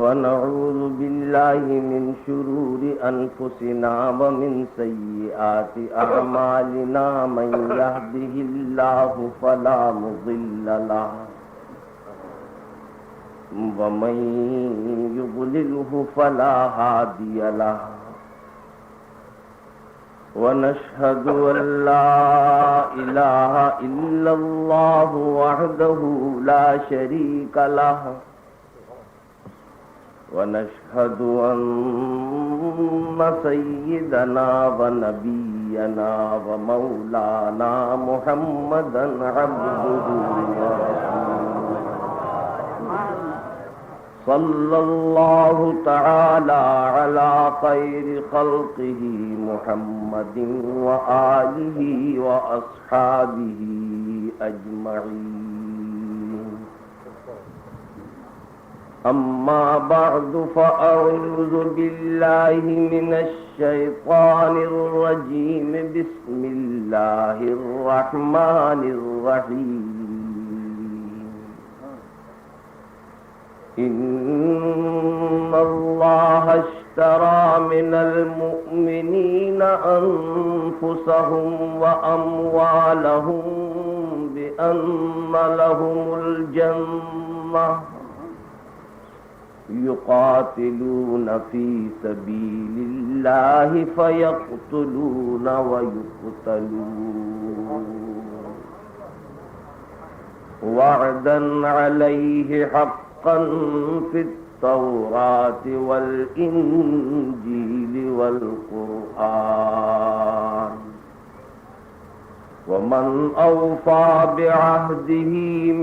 ونعوذ بالله من شرور أنفسنا ومن سيئات أعمالنا من يهده الله فلا مضل له ومن يضلله فلا هادي له ونشهد أن لا إله إلا الله وحده لا شريك له ونشهد أن سيدنا ونبينا ومولانا محمدا عبده ورسوله صلى الله تعالى على خير خلقه محمد وآله وأصحابه أجمعين. أما بعد فأعوذ بالله من الشيطان الرجيم. بسم الله الرحمن الرحيم. إن الله اشترى من المؤمنين أنفسهم وأموالهم بأن لهم الجنة يقاتلون في سبيل الله فيقتلون ويقتلون وعدا عليه حقا في التوراة والإنجيل والقرآن ومن أوفى بعهده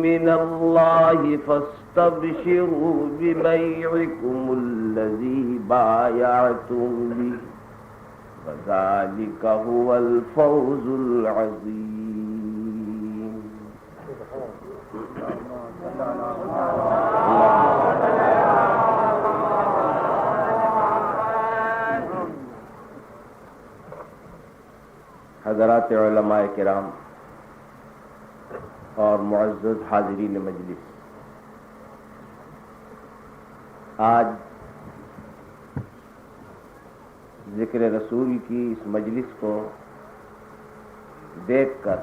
من الله فاستبشروا ببيعكم الذي بايعتم به وذلك هو الفوز العظيم. حضرات علماء کرام اور معزز حاضرین مجلس، آج ذکر رسول کی اس مجلس کو دیکھ کر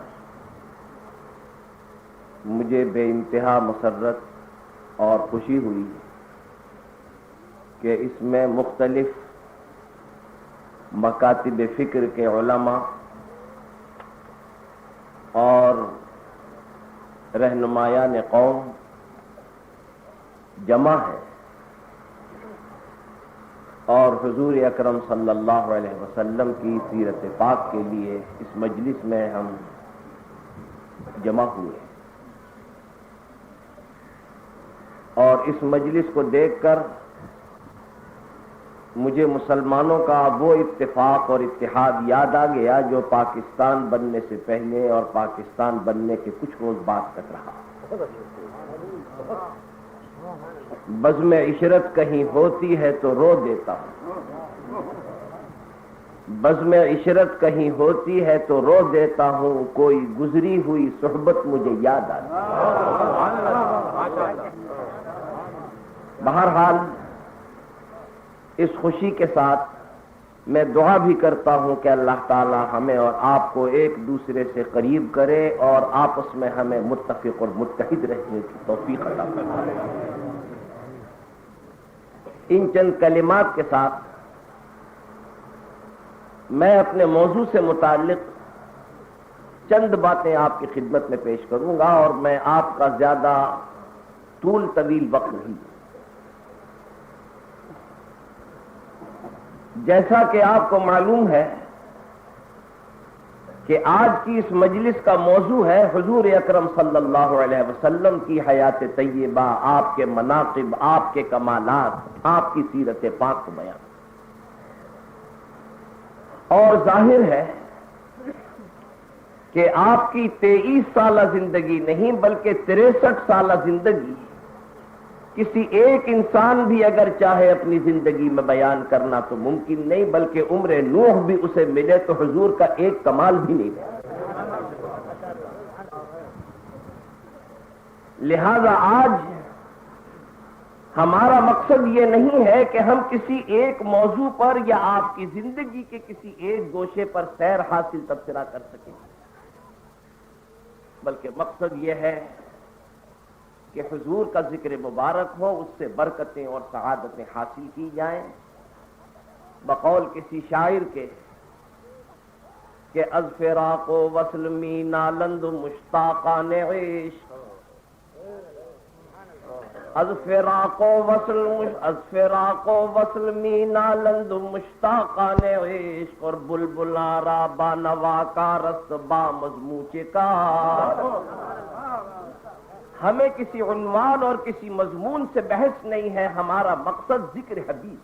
مجھے بے انتہا مسرت اور خوشی ہوئی کہ اس میں مختلف مکاتب فکر کے علماء اور رہنمایان قوم جمع ہے اور حضور اکرم صلی اللہ علیہ وسلم کی سیرت پاک کے لیے اس مجلس میں ہم جمع ہوئے، اور اس مجلس کو دیکھ کر مجھے مسلمانوں کا وہ اتفاق اور اتحاد یاد آ گیا جو پاکستان بننے سے پہلے اور پاکستان بننے کے کچھ روز بعد تک رہا۔ بزم عشرت کہیں ہوتی ہے تو رو دیتا ہوں، بزم عشرت کہیں ہوتی ہے تو رو دیتا ہوں، کوئی گزری ہوئی صحبت مجھے یاد آتی ہے۔ بہرحال اس خوشی کے ساتھ میں دعا بھی کرتا ہوں کہ اللہ تعالی ہمیں اور آپ کو ایک دوسرے سے قریب کرے اور آپس میں ہمیں متفق اور متحد رہنے کی توفیق عطا فرمائے۔ ان چند کلمات کے ساتھ میں اپنے موضوع سے متعلق چند باتیں آپ کی خدمت میں پیش کروں گا، اور میں آپ کا زیادہ طول طویل وقت نہیں۔ جیسا کہ آپ کو معلوم ہے کہ آج کی اس مجلس کا موضوع ہے حضور اکرم صلی اللہ علیہ وسلم کی حیات طیبہ، آپ کے مناقب، آپ کے کمالات، آپ کی سیرت پاک کو بیان۔ اور ظاہر ہے کہ آپ کی 23 سالہ زندگی نہیں بلکہ 63 سالہ زندگی کسی ایک انسان بھی اگر چاہے اپنی زندگی میں بیان کرنا تو ممکن نہیں، بلکہ عمر نوح بھی اسے ملے تو حضور کا ایک کمال بھی نہیں ہے۔ لہذا آج ہمارا مقصد یہ نہیں ہے کہ ہم کسی ایک موضوع پر یا آپ کی زندگی کے کسی ایک گوشے پر سیر حاصل تبصرہ کر سکیں، بلکہ مقصد یہ ہے کہ حضور کا ذکر مبارک ہو، اس سے برکتیں اور سعادتیں حاصل کی جائیں۔ بقول کسی شاعر کے کہ از فراق و وصل می نالند مشتاقان عشق، از فراق و وصل می نالند مشتاقان عشق، اور بلبلا را با نوا کا رست با مضمون چکا۔ ہمیں کسی عنوان اور کسی مضمون سے بحث نہیں ہے، ہمارا مقصد ذکر حبیب۔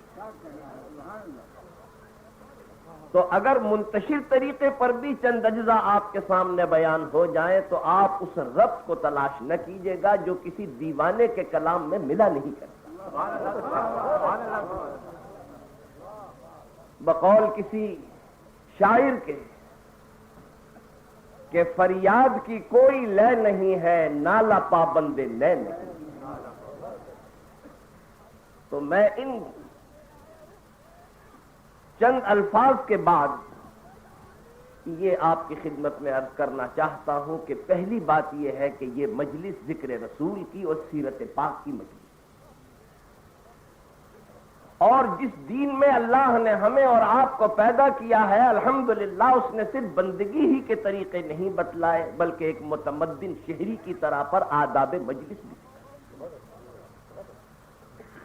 تو اگر منتشر طریقے پر بھی چند اجزاء آپ کے سامنے بیان ہو جائیں تو آپ اس ربط کو تلاش نہ کیجیے گا جو کسی دیوانے کے کلام میں ملا نہیں کرتا۔ بقول کسی شاعر کے کہ فریاد کی کوئی لے نہیں ہے، نالا پابند لے نہیں۔ تو میں ان چند الفاظ کے بعد یہ آپ کی خدمت میں عرض کرنا چاہتا ہوں کہ پہلی بات یہ ہے کہ یہ مجلس ذکر رسول کی اور سیرت پاک کی مجلس، اور جس دین میں اللہ نے ہمیں اور آپ کو پیدا کیا ہے الحمدللہ اس نے صرف بندگی ہی کے طریقے نہیں بتلائے بلکہ ایک متمدن شہری کی طرح پر آداب مجلس بھی۔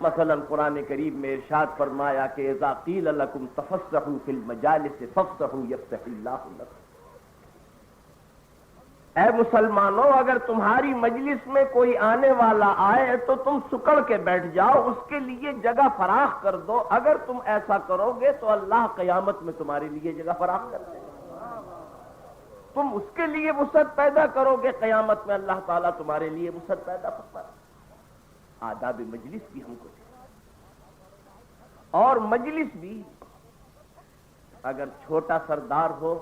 مثلا قرآن کریم میں ارشاد فرمایا کہ اذا قیل لکم تفسحوا فی المجالس فافسحوا یفسح اللہ لکم۔ اے مسلمانوں، اگر تمہاری مجلس میں کوئی آنے والا آئے تو تم سکڑ کے بیٹھ جاؤ، اس کے لیے جگہ فراخ کر دو۔ اگر تم ایسا کرو گے تو اللہ قیامت میں تمہارے لیے جگہ فراخ کر دے گا۔ تم اس کے لیے وسعت پیدا کرو گے، قیامت میں اللہ تعالیٰ تمہارے لیے وسعت پیدا فرمائے۔ آداب مجلس بھی ہم کو اور مجلس بھی اگر چھوٹا سردار ہو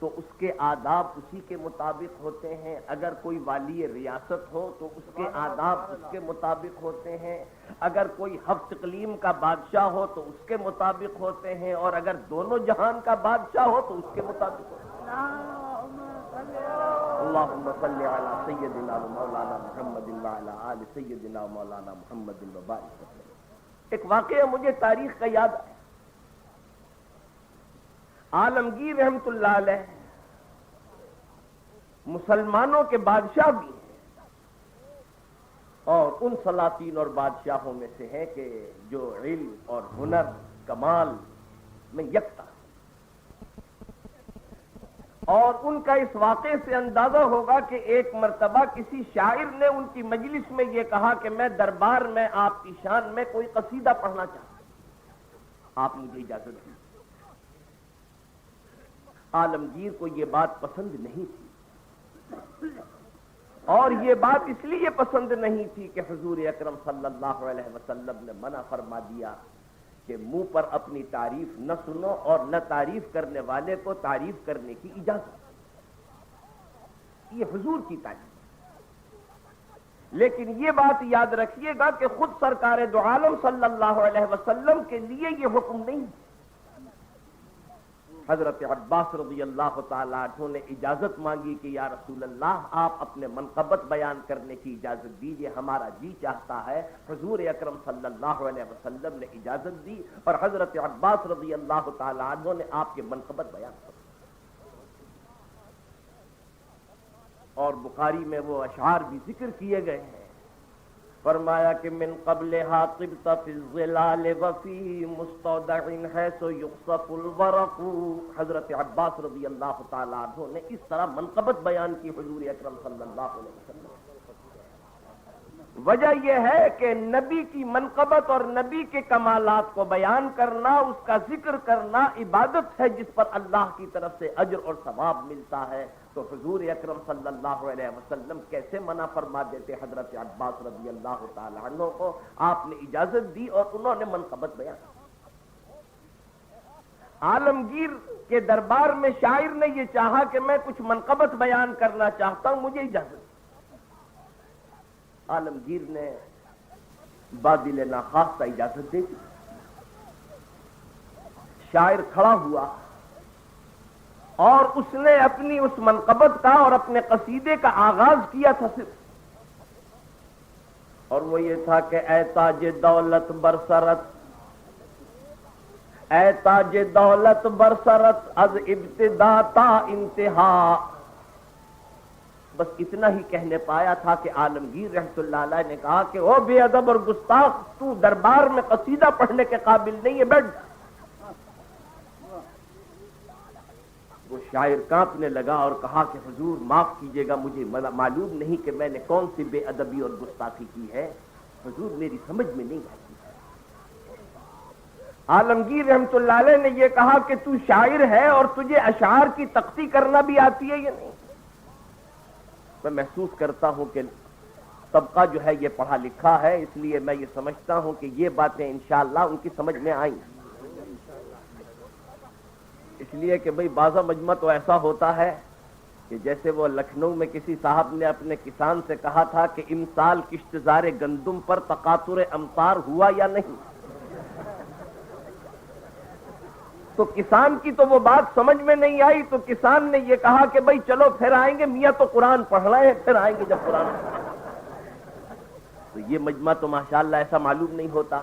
تو اس کے آداب اسی کے مطابق ہوتے ہیں، اگر کوئی والی ریاست ہو تو اس کے آداب اس کے مطابق ہوتے ہیں، اگر کوئی ہفت اقلیم کا بادشاہ ہو تو اس کے مطابق ہوتے ہیں، اور اگر دونوں جہان کا بادشاہ ہو تو اس کے مطابق ہوتے ہیں۔ اللہم صلی علی سیدنا و مولانا محمد وعلی آل سیدنا و مولانا محمد وبارک وسلم۔ ایک واقعہ مجھے تاریخ کا یاد ہے۔ عالمگیر رحمت اللہ علیہ مسلمانوں کے بادشاہ بھی ہیں اور ان سلاطین اور بادشاہوں میں سے ہیں کہ جو علم اور ہنر کمال میں یکتا، اور ان کا اس واقعے سے اندازہ ہوگا کہ ایک مرتبہ کسی شاعر نے ان کی مجلس میں یہ کہا کہ میں دربار میں آپ کی شان میں کوئی قصیدہ پڑھنا چاہتا ہوں، آپ مجھے اجازت دی۔ عالمگیر کو یہ بات پسند نہیں تھی، اور یہ بات اس لیے پسند نہیں تھی کہ حضور اکرم صلی اللہ علیہ وسلم نے منع فرما دیا کہ منہ پر اپنی تعریف نہ سنو اور نہ تعریف کرنے والے کو تعریف کرنے کی اجازت۔ یہ حضور کی تعریف، لیکن یہ بات یاد رکھیے گا کہ خود سرکار دو عالم صلی اللہ علیہ وسلم کے لیے یہ حکم نہیں۔ حضرت عباس رضی اللہ تعالیٰ عنہ نے اجازت مانگی کہ یا رسول اللہ آپ اپنے منقبت بیان کرنے کی اجازت دیجیے، ہمارا جی چاہتا ہے۔ حضور اکرم صلی اللہ علیہ وسلم نے اجازت دی اور حضرت عباس رضی اللہ تعالیٰ عنہ نے آپ کے منقبت بیان کر، اور بخاری میں وہ اشعار بھی ذکر کیے گئے ہیں۔ فرمایا کہ من قبلها طبت في الظلال وفي مستودع حيث يخصف الورق۔ حضرت عباس رضی اللہ تعالی عنہ نے اس طرح منقبت بیان کی حضور اکرم صلی اللہ علیہ وسلم۔ وجہ یہ ہے کہ نبی کی منقبت اور نبی کے کمالات کو بیان کرنا، اس کا ذکر کرنا عبادت ہے جس پر اللہ کی طرف سے اجر اور ثواب ملتا ہے۔ تو حضور اکرم صلی اللہ علیہ وسلم کیسے منع فرما دیتے حضرت عباس رضی اللہ تعالی عنہ کو؟ آپ نے اجازت دی اور انہوں نے منقبت بیان کی۔ عالمگیر کے دربار میں شاعر نے یہ چاہا کہ میں کچھ منقبت بیان کرنا چاہتا ہوں، مجھے اجازت۔ عالمگیر نے بادل ناخواستہ اجازت دے دی۔ شاعر کھڑا ہوا اور اس نے اپنی اس منقبت کا اور اپنے قصیدے کا آغاز کیا تھا صرف، اور وہ یہ تھا کہ اے تاج دولت برسرت، اے تاج دولت برسرت از ابتدا تا انتہا۔ بس اتنا ہی کہنے پایا تھا کہ عالمگیر رحمت اللہ علیہ نے کہا کہ او بے ادب اور گستاخ، تو دربار میں قصیدہ پڑھنے کے قابل نہیں ہے، بیٹھ۔ وہ شاعر کانپنے لگا اور کہا کہ حضور معاف کیجیے گا، مجھے معلوم نہیں کہ میں نے کون سی بے ادبی اور گستاخی کی ہے، حضور میری سمجھ میں نہیں آتی۔ عالمگیر رحمت اللہ علیہ نے یہ کہا کہ تو شاعر ہے اور تجھے اشعار کی تختی کرنا بھی آتی ہے یا نہیں؟ میں محسوس کرتا ہوں کہ طبقہ جو ہے یہ پڑھا لکھا ہے، اس لیے میں یہ سمجھتا ہوں کہ یہ باتیں انشاءاللہ ان کی سمجھ میں آئیں، اس لیے کہ بھئی بعض مجمع تو ایسا ہوتا ہے کہ جیسے وہ لکھنؤ میں کسی صاحب نے اپنے کسان سے کہا تھا کہ امسال کشتزار گندم پر تقاطر امطار ہوا یا نہیں، تو کسان کی تو وہ بات سمجھ میں نہیں آئی، تو کسان نے یہ کہا کہ بھئی چلو پھر آئیں گے، میاں تو قرآن پڑھ رہے ہیں، پھر آئیں گے جب قرآن پڑھ رہے ہیں۔ تو یہ مجمع تو ماشاءاللہ ایسا معلوم نہیں ہوتا۔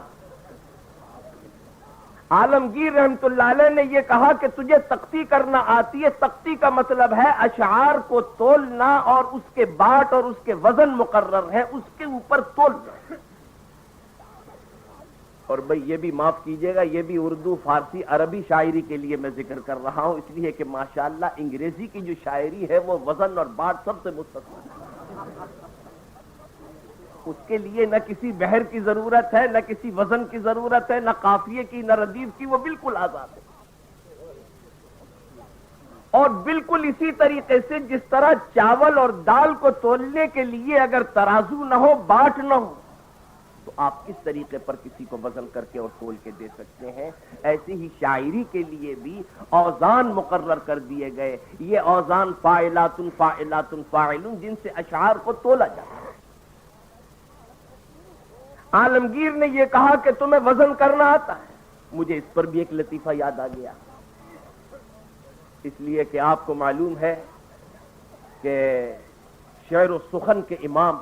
عالمگیر رحمت اللہ علیہ نے یہ کہا کہ تجھے تختی کرنا آتی ہے، تختی کا مطلب ہے اشعار کو تولنا اور اس کے باٹ اور اس کے وزن مقرر ہے، اس کے اوپر تولنا۔ اور بھئی یہ بھی معاف کیجیے گا، یہ بھی اردو، فارسی، عربی شاعری کے لیے میں ذکر کر رہا ہوں، اس لیے کہ ماشاءاللہ انگریزی کی جو شاعری ہے وہ وزن اور باٹ سب سے مستثنی ہے، اس کے لیے نہ کسی بحر کی ضرورت ہے، نہ کسی وزن کی ضرورت ہے، نہ قافیے کی، نہ ردیف کی، وہ بالکل آزاد ہے۔ اور بالکل اسی طریقے سے جس طرح چاول اور دال کو تولنے کے لیے اگر ترازو نہ ہو، باٹ نہ ہو، تو آپ کس طریقے پر کسی کو وزن کر کے اور تول کے دے سکتے ہیں؟ ایسے ہی شاعری کے لیے بھی اوزان مقرر کر دیے گئے، یہ اوزان فاعلات فاعلات فاعلون، جن سے اشعار کو تولا جاتا ہے۔ عالمگیر نے یہ کہا کہ تمہیں وزن کرنا آتا ہے، مجھے اس پر بھی ایک لطیفہ یاد آ گیا، اس لیے کہ آپ کو معلوم ہے کہ شعر و سخن کے امام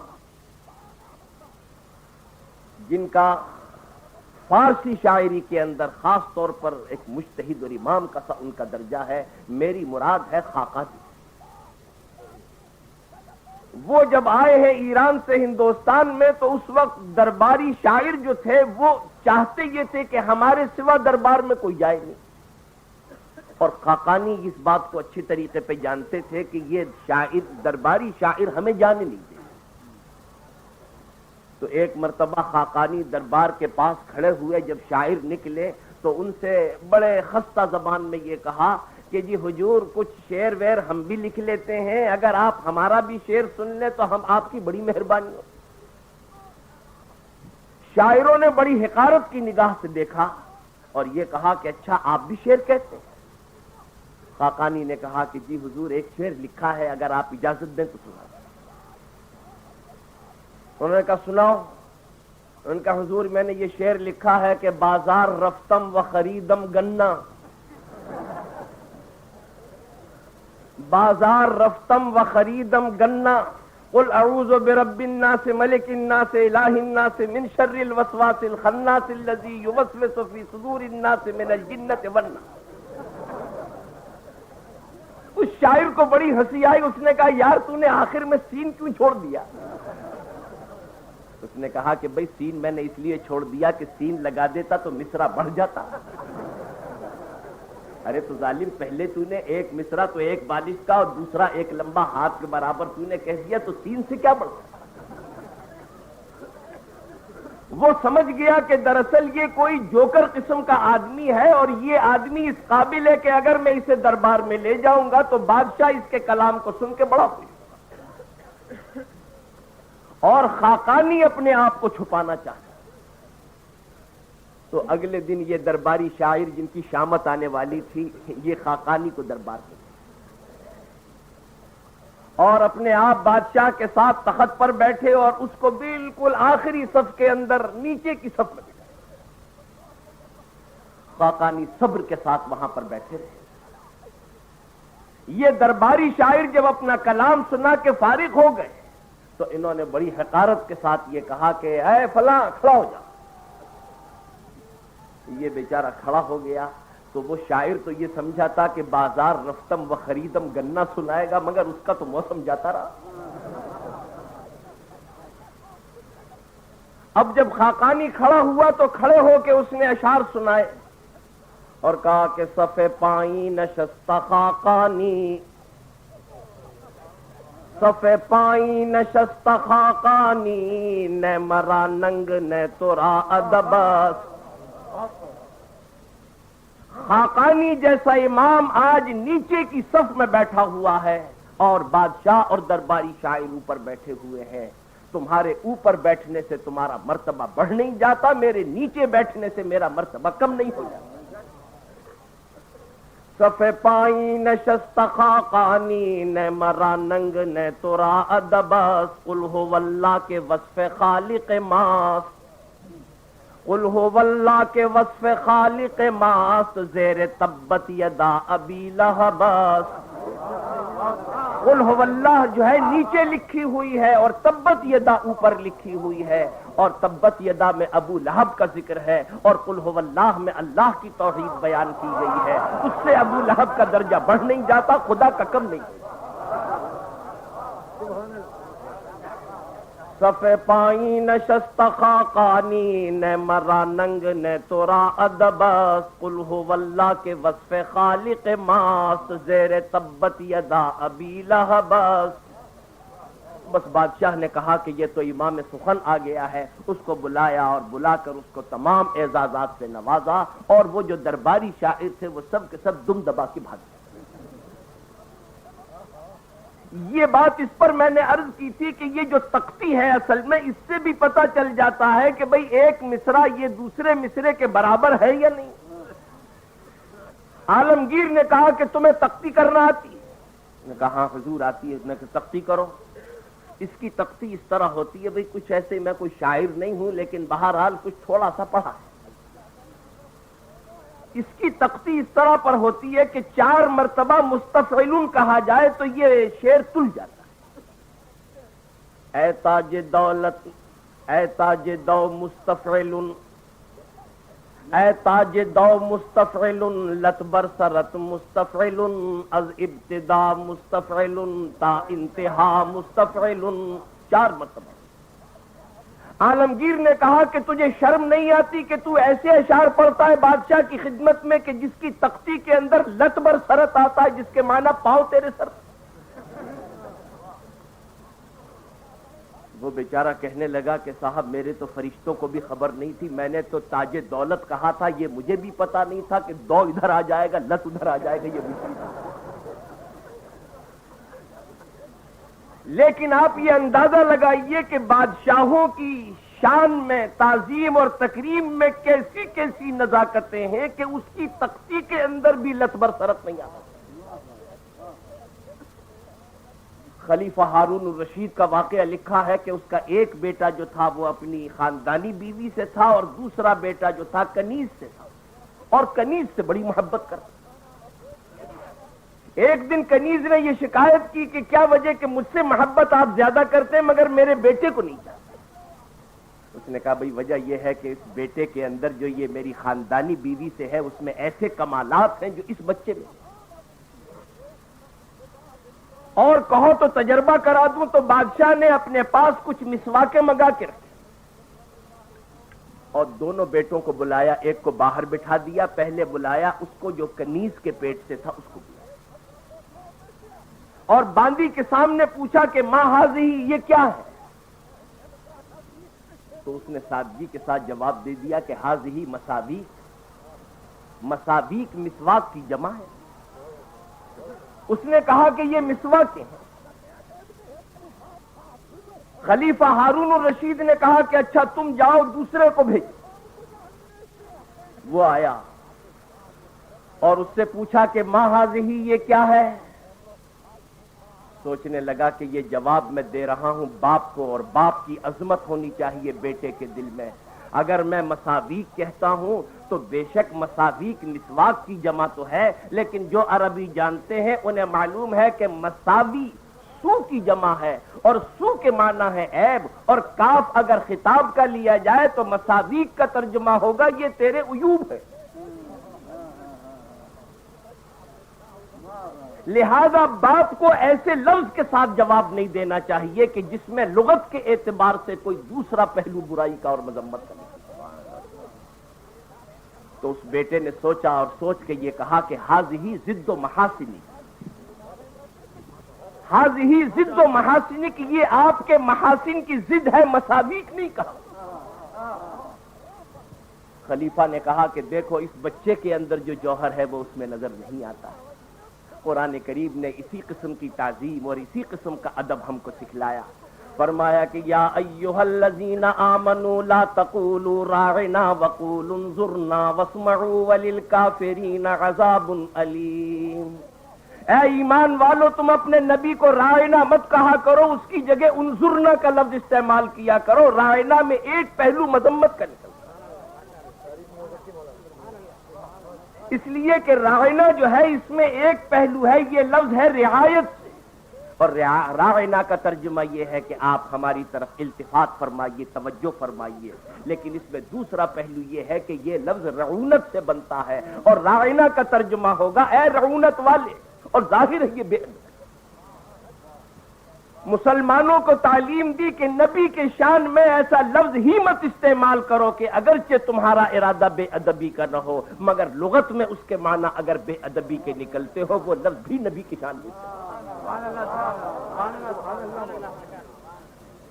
جن کا فارسی شاعری کے اندر خاص طور پر ایک مجتہد اور امام کا ان کا درجہ ہے، میری مراد ہے خاقانی۔ وہ جب آئے ہیں ایران سے ہندوستان میں تو اس وقت درباری شاعر جو تھے وہ چاہتے یہ تھے کہ ہمارے سوا دربار میں کوئی جائے نہیں، اور خاقانی اس بات کو اچھی طریقے پہ جانتے تھے کہ یہ شاعر، درباری شاعر ہمیں جانے نہیں دے۔ تو ایک مرتبہ خاقانی دربار کے پاس کھڑے ہوئے، جب شاعر نکلے تو ان سے بڑے خستہ زبان میں یہ کہا کہ جی حضور کچھ شعر ویر ہم بھی لکھ لیتے ہیں، اگر آپ ہمارا بھی شعر سن لیں تو ہم آپ کی بڑی مہربانی ہو۔ شاعروں نے بڑی حقارت کی نگاہ سے دیکھا اور یہ کہا کہ اچھا آپ بھی شعر کہتے ہیں؟ خاقانی نے کہا کہ جی حضور ایک شعر لکھا ہے، اگر آپ اجازت دیں تو سنا۔ انہوں نے کہا سناؤ۔ ان کا حضور میں نے یہ شعر لکھا ہے کہ بازار رفتم و خریدم گنا، بازار رفتم و خریدم گنا، قل اعوذ برب الناس ملک الناس الہ الناس من شر الوسواس الخناس الذی یوسوس فی صدور الناس من الجنۃ والناس۔ اس شاعر کو بڑی ہنسی آئی، اس نے کہا یار تو نے آخر میں سین کیوں چھوڑ دیا؟ اس نے کہا کہ بھئی سین میں نے اس لیے چھوڑ دیا کہ سین لگا دیتا تو مصرع بڑھ جاتا۔ ارے تو ظالم، پہلے تو نے ایک مصرع تو ایک بالش کا اور دوسرا ایک لمبا ہاتھ کے برابر تو نے کہہ دیا، تو سین سے کیا بڑھتا؟ وہ سمجھ گیا کہ دراصل یہ کوئی جوکر قسم کا آدمی ہے، اور یہ آدمی اس قابل ہے کہ اگر میں اسے دربار میں لے جاؤں گا تو بادشاہ اس کے کلام کو سن کے بڑا خوش، اور خاقانی اپنے آپ کو چھپانا چاہتا۔ تو اگلے دن یہ درباری شاعر جن کی شامت آنے والی تھی، یہ خاقانی کو دربار میں، اور اپنے آپ بادشاہ کے ساتھ تخت پر بیٹھے اور اس کو بالکل آخری صف کے اندر نیچے کی صف میں بٹھا. خاقانی صبر کے ساتھ وہاں پر بیٹھے رہے. یہ درباری شاعر جب اپنا کلام سنا کے فارغ ہو گئے تو انہوں نے بڑی حقارت کے ساتھ یہ کہا کہ اے فلاں کھڑا ہو جا. یہ بیچارہ کھڑا ہو گیا تو وہ شاعر تو یہ سمجھا تھا کہ بازار رفتم و خریدم گنا سنائے گا، مگر اس کا تو موسم جاتا رہا. اب جب خاقانی کھڑا ہوا تو کھڑے ہو کے اس نے اشعار سنائے اور کہا کہ صف پائیں نشست خاقانی، صف پائیں نشست خاقانی، نہ مرا ننگ نہ ترا ادبس. خاقانی جیسا امام آج نیچے کی صف میں بیٹھا ہوا ہے اور بادشاہ اور درباری شاعر اوپر بیٹھے ہوئے ہیں. تمہارے اوپر بیٹھنے سے تمہارا مرتبہ بڑھ نہیں جاتا، میرے نیچے بیٹھنے سے میرا مرتبہ کم نہیں ہو جاتا. صف پائیں نشست خاقانی، نہ مرا ننگ نہ ترا ادبس. قل ہو واللہ کے وصف خالق ماست، قل ہو واللہ کے وصف خالق ماست، زیر تبت یدا ابی لہبس. قل ہو واللہ جو ہے نیچے لکھی ہوئی ہے اور تبت یدا اوپر لکھی ہوئی ہے، اور تبت یدا میں ابو لہب کا ذکر ہے اور قل ہو واللہ میں اللہ کی توحید بیان کی گئی ہے. اس سے ابو لہب کا درجہ بڑھ نہیں جاتا، خدا کا کم نہیں. صف پائیں نشست خاقانی، نہ مرا ننگ نہ ترا ادبس. قل ہو واللہ کے وصف خالق ماست، زیر تبت یدا ابی لہبس. بس بادشاہ نے کہا کہ یہ تو امام سخن آ گیا ہے. اس کو بلایا اور بلا کر اس کو تمام اعزازات سے نوازا، اور وہ جو درباری شاعر تھے وہ سب کے سب دم دبا کے بھاگ گئے. یہ بات اس پر میں نے عرض کی تھی کہ یہ جو تختی ہے اصل میں اس سے بھی پتہ چل جاتا ہے کہ بھئی ایک مصرع یہ دوسرے مصرے کے برابر ہے یا نہیں. عالمگیر نے کہا کہ تمہیں تختی کرنا آتی ہے؟ نے کہا ہاں حضور آتی ہے. نے کہا تختی کرو. اس کی تختی اس طرح ہوتی ہے، بھئی کچھ ایسے، میں کوئی شاعر نہیں ہوں لیکن بہرحال کچھ تھوڑا سا پڑھا ہے. اس کی تختی اس طرح پر ہوتی ہے کہ 4 مرتبہ مستفعلن کہا جائے تو یہ شعر تل جاتا ہے. اے تاج دولت، اے تاج دو مستفعلن، اے تاج دو مستفعلن، لت برسرت مستفعلن، از ابتدا مستفعلن تا انتہا مستفعلن. 4 مرتبہ. عالمگیر نے کہا کہ تجھے شرم نہیں آتی کہ تو ایسے اشعار پڑھتا ہے بادشاہ کی خدمت میں کہ جس کی تختی کے اندر لت بر سرت آتا ہے، جس کے معنی پاؤں تیرے سر. وہ بیچارہ کہنے لگا کہ صاحب میرے تو فرشتوں کو بھی خبر نہیں تھی، میں نے تو تاج دولت کہا تھا، یہ مجھے بھی پتا نہیں تھا کہ دو ادھر آ جائے گا لت ادھر آ جائے گا. یہ بھی لیکن آپ یہ اندازہ لگائیے کہ بادشاہوں کی شان میں، تعظیم اور تکریم میں کیسی کیسی نزاکتیں ہیں کہ اس کی تختی کے اندر بھی لت برسرت نہیں آتا. خلیفہ ہارون الرشید کا واقعہ لکھا ہے کہ اس کا ایک بیٹا جو تھا وہ اپنی خاندانی بیوی سے تھا اور دوسرا بیٹا جو تھا کنیز سے تھا، اور کنیز سے بڑی محبت کرتا. ایک دن کنیز نے یہ شکایت کی کہ کیا وجہ کہ مجھ سے محبت آپ زیادہ کرتے ہیں مگر میرے بیٹے کو نہیں چاہتے. اس نے کہا بھئی وجہ یہ ہے کہ اس بیٹے کے اندر جو یہ میری خاندانی بیوی سے ہے اس میں ایسے کمالات ہیں جو اس بچے میں. اور کہو تو تجربہ کرا دوں تو بادشاہ نے اپنے پاس کچھ مسواکیں منگا کے رکھے اور دونوں بیٹوں کو بلایا. ایک کو باہر بٹھا دیا، پہلے بلایا اس کو جو کنیز کے پیٹ سے تھا اس کو بلایا اور باندی کے سامنے پوچھا کہ ماں حاضی یہ کیا ہے؟ تو اس نے سادگی کے ساتھ جواب دے دیا کہ حاضی مساویق. مساویق مسواک کی جمع ہے. اس نے کہا کہ یہ مسواک ہیں. خلیفہ ہارون الرشید نے کہا کہ اچھا تم جاؤ دوسرے کو بھیجو. وہ آیا اور اس سے پوچھا کہ ماں حاضی یہ کیا ہے؟ سوچنے لگا کہ یہ جواب میں دے رہا ہوں باپ کو، اور باپ کی عظمت ہونی چاہیے بیٹے کے دل میں۔ اگر میں مساویق کہتا ہوں تو بے شک مساویق مسواک کی جمع تو ہے، لیکن جو عربی جانتے ہیں انہیں معلوم ہے کہ مساوی سو کی جمع ہے، اور سو کے معنی ہے عیب، اور کاف اگر خطاب کا لیا جائے تو مساویق کا ترجمہ ہوگا یہ تیرے عیوب ہے۔ لہذا باپ کو ایسے لفظ کے ساتھ جواب نہیں دینا چاہیے کہ جس میں لغت کے اعتبار سے کوئی دوسرا پہلو برائی کا اور مذمت کا نہیں۔ تو اس بیٹے نے سوچا اور سوچ کے یہ کہا کہ حاذہ ضد و محاسنی، حاذہ ضد و محاسنی، کہ یہ آپ کے محاسن کی ضد ہے، مساویق نہیں کہا۔ خلیفہ نے کہا کہ دیکھو اس بچے کے اندر جو جوہر ہے وہ اس میں نظر نہیں آتا ہے۔ قرآن کریم نے اسی قسم کی تعظیم اور اسی قسم کا ادب ہم کو سکھلایا۔ فرمایا کہ یا ایھا الذین آمنوا لا تقولوا راعنا وقولوا انظرنا واسمعوا وللکافرین عذاب علیم۔ اے ایمان والو، تم اپنے نبی کو راعنا مت کہا کرو، اس کی جگہ انظرنا کا لفظ استعمال کیا کرو۔ راعنا میں ایک پہلو مذمت کا نکلتا، اس لیے کہ راعنا جو ہے اس میں ایک پہلو ہے، یہ لفظ ہے رعایت سے، اور راعنا کا ترجمہ یہ ہے کہ آپ ہماری طرف التفات فرمائیے، توجہ فرمائیے، لیکن اس میں دوسرا پہلو یہ ہے کہ یہ لفظ رعونت سے بنتا ہے، اور راعنا کا ترجمہ ہوگا اے رعونت والے، اور ظاہر ہے یہ بے ادب۔ مسلمانوں کو تعلیم دی کہ نبی کے شان میں ایسا لفظ ہی مت استعمال کرو کہ اگرچہ تمہارا ارادہ بے ادبی کا نہ ہو، مگر لغت میں اس کے معنی اگر بے ادبی کے نکلتے ہو وہ لفظ بھی نبی کی شان میں۔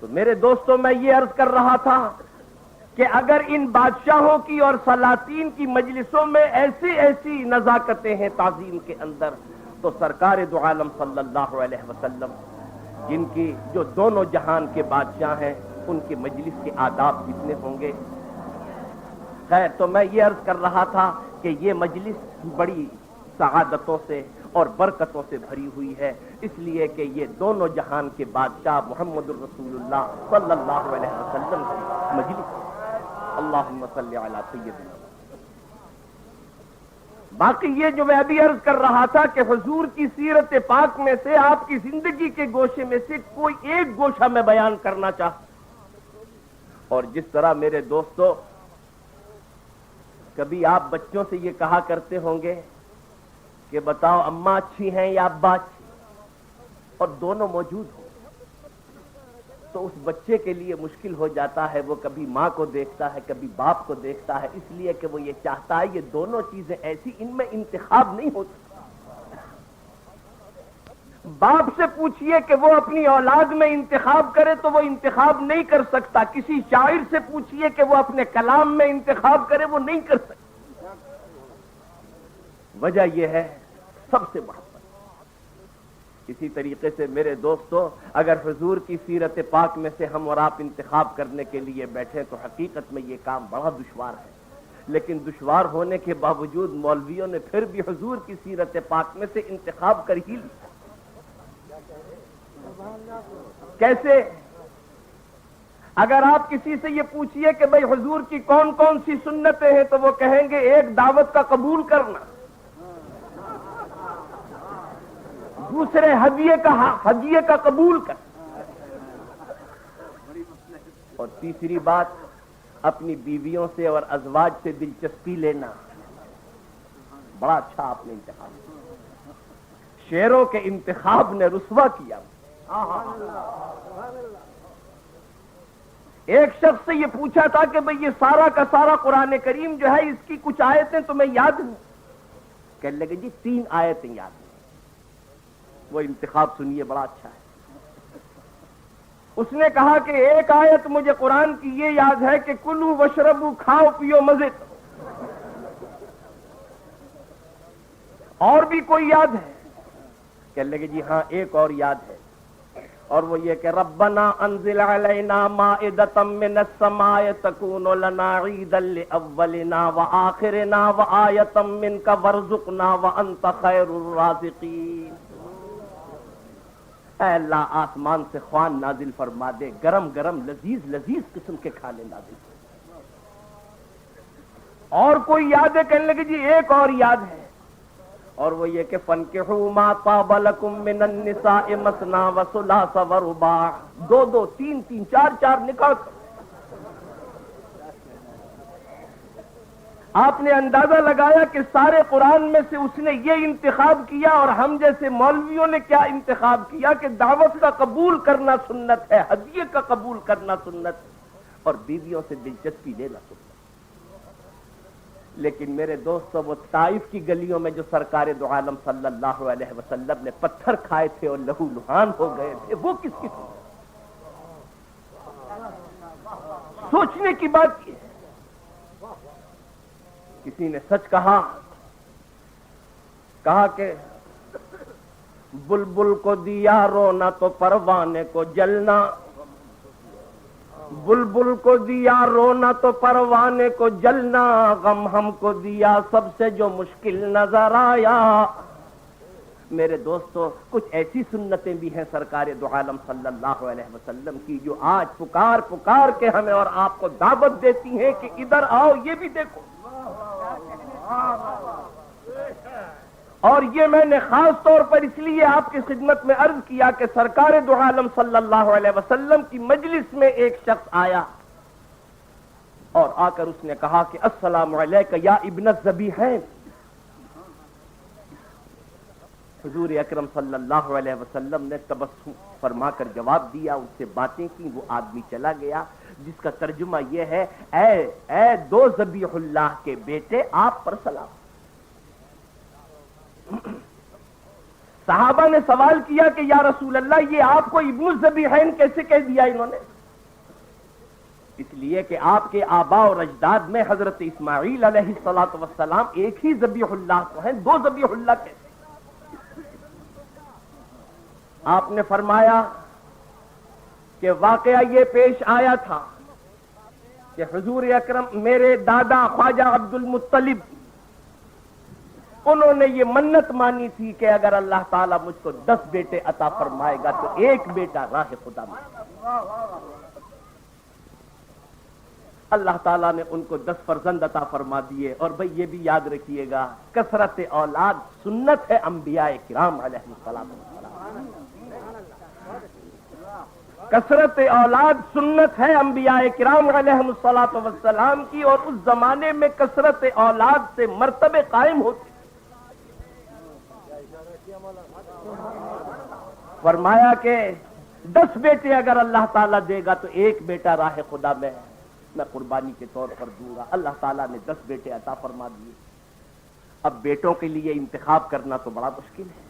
تو میرے دوستوں، میں یہ عرض کر رہا تھا کہ اگر ان بادشاہوں کی اور سلاطین کی مجلسوں میں ایسی نزاکتیں ہیں تعظیم کے اندر، تو سرکار دو عالم صلی اللہ علیہ وسلم، جن کی جو دونوں جہان کے بادشاہ ہیں، ان کی مجلس کے آداب کتنے ہوں گے۔ خیر، تو میں یہ عرض کر رہا تھا کہ یہ مجلس بڑی سعادتوں سے اور برکتوں سے بھری ہوئی ہے، اس لیے کہ یہ دونوں جہان کے بادشاہ محمد الرسول اللہ صلی اللہ علیہ وسلم کی مجلس ہے۔ اللہم صلی علی سیدنا۔ باقی یہ جو میں ابھی عرض کر رہا تھا کہ حضور کی سیرت پاک میں سے، آپ کی زندگی کے گوشے میں سے کوئی ایک گوشہ میں بیان کرنا چاہتا ہوں۔ اور جس طرح میرے دوستو، کبھی آپ بچوں سے یہ کہا کرتے ہوں گے کہ بتاؤ اماں اچھی ہیں یا ابا اچھی، اور دونوں موجود ہوں، تو اس بچے کے لیے مشکل ہو جاتا ہے، وہ کبھی ماں کو دیکھتا ہے کبھی باپ کو دیکھتا ہے، اس لیے کہ وہ یہ چاہتا ہے یہ دونوں چیزیں ایسی، ان میں انتخاب نہیں ہوتا۔ باپ سے پوچھئے کہ وہ اپنی اولاد میں انتخاب کرے تو وہ انتخاب نہیں کر سکتا، کسی شاعر سے پوچھئے کہ وہ اپنے کلام میں انتخاب کرے، وہ نہیں کر سکتا۔ وجہ یہ ہے سب سے محبت۔ اسی طریقے سے میرے دوستو، اگر حضور کی سیرت پاک میں سے ہم اور آپ انتخاب کرنے کے لیے بیٹھیں تو حقیقت میں یہ کام بڑا دشوار ہے، لیکن دشوار ہونے کے باوجود مولویوں نے پھر بھی حضور کی سیرت پاک میں سے انتخاب کر ہی لیا۔ کیسے؟ اگر آپ کسی سے یہ پوچھئے کہ بھئی حضور کی کون کون سی سنتیں ہیں تو وہ کہیں گے ایک دعوت کا قبول کرنا، دوسرے ہدیے کا قبول کر، اور تیسری بات اپنی بیویوں سے اور ازواج سے دلچسپی لینا۔ بڑا اچھا آپ نے انتخاب کیا، شیروں کے انتخاب نے رسوا کیا۔ ایک شخص سے یہ پوچھا تھا کہ بھئی یہ سارا کا سارا قرآن کریم جو ہے اس کی کچھ آیتیں تمہیں یاد ہیں؟ کہنے لگے جی 3 آیتیں یاد ہیں۔ وہ انتخاب سنیے، بڑا اچھا ہے۔ اس نے کہا کہ ایک آیت مجھے قرآن کی یہ یاد ہے کہ کلو وشربو، کھاؤ پیو مزے کرو۔ اور بھی کوئی یاد ہے؟ کہنے لگے جی ہاں ایک اور یاد ہے، اور وہ یہ کہ ربنا انزل علینا مائدۃ من السماء تکون لنا عیدا لاولنا وآخرنا وآیۃ منک وارزقنا وانت خیر الرازقین۔ اے اللہ آسمان سے خوان نازل فرما دے، گرم گرم لذیذ لذیذ قسم کے کھانے نازل فرما۔ اور کوئی یاد ہے؟ کہنے لگے جی ایک اور یاد ہے، اور وہ یہ کہ فَانْكِحُوا مَا طَابَ لَكُم مِّنَ النِّسَاءِ مَثْنَىٰ وَثُلَاثَ وَرُبَاعَ، دو دو تین تین چار چار نکاح۔ آپ نے اندازہ لگایا کہ سارے قرآن میں سے اس نے یہ انتخاب کیا، اور ہم جیسے مولویوں نے کیا انتخاب کیا کہ دعوت کا قبول کرنا سنت ہے، ہدیے کا قبول کرنا سنت ہے، اور بیویوں سے دلچسپی لینا سنت ہے۔ لیکن میرے دوستو، وہ طائف کی گلیوں میں جو سرکار دو عالم صلی اللہ علیہ وسلم نے پتھر کھائے تھے اور لہو لہان ہو گئے تھے، وہ کس کی سنت؟ سوچنے کی بات یہ ہے۔ کسی نے سچ کہا کہ بلبل کو دیا رونا تو پروانے کو جلنا، بلبل کو دیا رونا تو پروانے کو جلنا، غم ہم کو دیا سب سے جو مشکل نظر آیا۔ میرے دوستو، کچھ ایسی سنتیں بھی ہیں سرکار دو عالم صلی اللہ علیہ وسلم کی جو آج پکار پکار کے ہمیں اور آپ کو دعوت دیتی ہیں کہ ادھر آؤ، یہ بھی دیکھو۔ اور یہ میں نے خاص طور پر اس لیے آپ کی خدمت میں عرض کیا کہ سرکار دو عالم صلی اللہ علیہ وسلم کی مجلس میں ایک شخص آیا اور آ کر اس نے کہا کہ السلام علیکہ یا ابن الذبیحین۔ حضور اکرم صلی اللہ علیہ وسلم نے تبسم فرما کر جواب دیا، ان سے باتیں کی، وہ آدمی چلا گیا، جس کا ترجمہ یہ ہے، اے دو ذبیح اللہ کے بیٹے، آپ پر سلام۔ صحابہ نے سوال کیا کہ یا رسول اللہ، یہ آپ کو ابن الذبیحین کیسے کہہ دیا انہوں نے؟ اس لیے کہ آپ کے آباء اور اجداد میں حضرت اسماعیل علیہ السلام ایک ہی ذبیح اللہ تو ہیں، دو ذبیح اللہ کیسے؟ آپ نے فرمایا کہ واقعہ یہ پیش آیا تھا کہ حضور اکرم میرے دادا خواجہ عبد المطلب، انہوں نے یہ منت مانی تھی کہ اگر اللہ تعالیٰ مجھ کو 10 بیٹے عطا فرمائے گا تو ایک بیٹا راہ خدا میں۔ اللہ تعالیٰ نے ان کو 10 فرزند عطا فرما دیے، اور بھئی یہ بھی یاد رکھیے گا، کثرت اولاد سنت ہے انبیاء کرام علیہ السلام۔ کثرت اولاد سنت ہے انبیاء کرام علیہ السلام کی، اور اس زمانے میں کثرت اولاد سے مرتبے قائم ہوتے۔ فرمایا کہ 10 بیٹے اگر اللہ تعالیٰ دے گا تو ایک بیٹا راہ خدا میں قربانی کے طور پر دوں گا۔ اللہ تعالیٰ نے 10 بیٹے عطا فرما دیے۔ اب بیٹوں کے لیے انتخاب کرنا تو بڑا مشکل ہے۔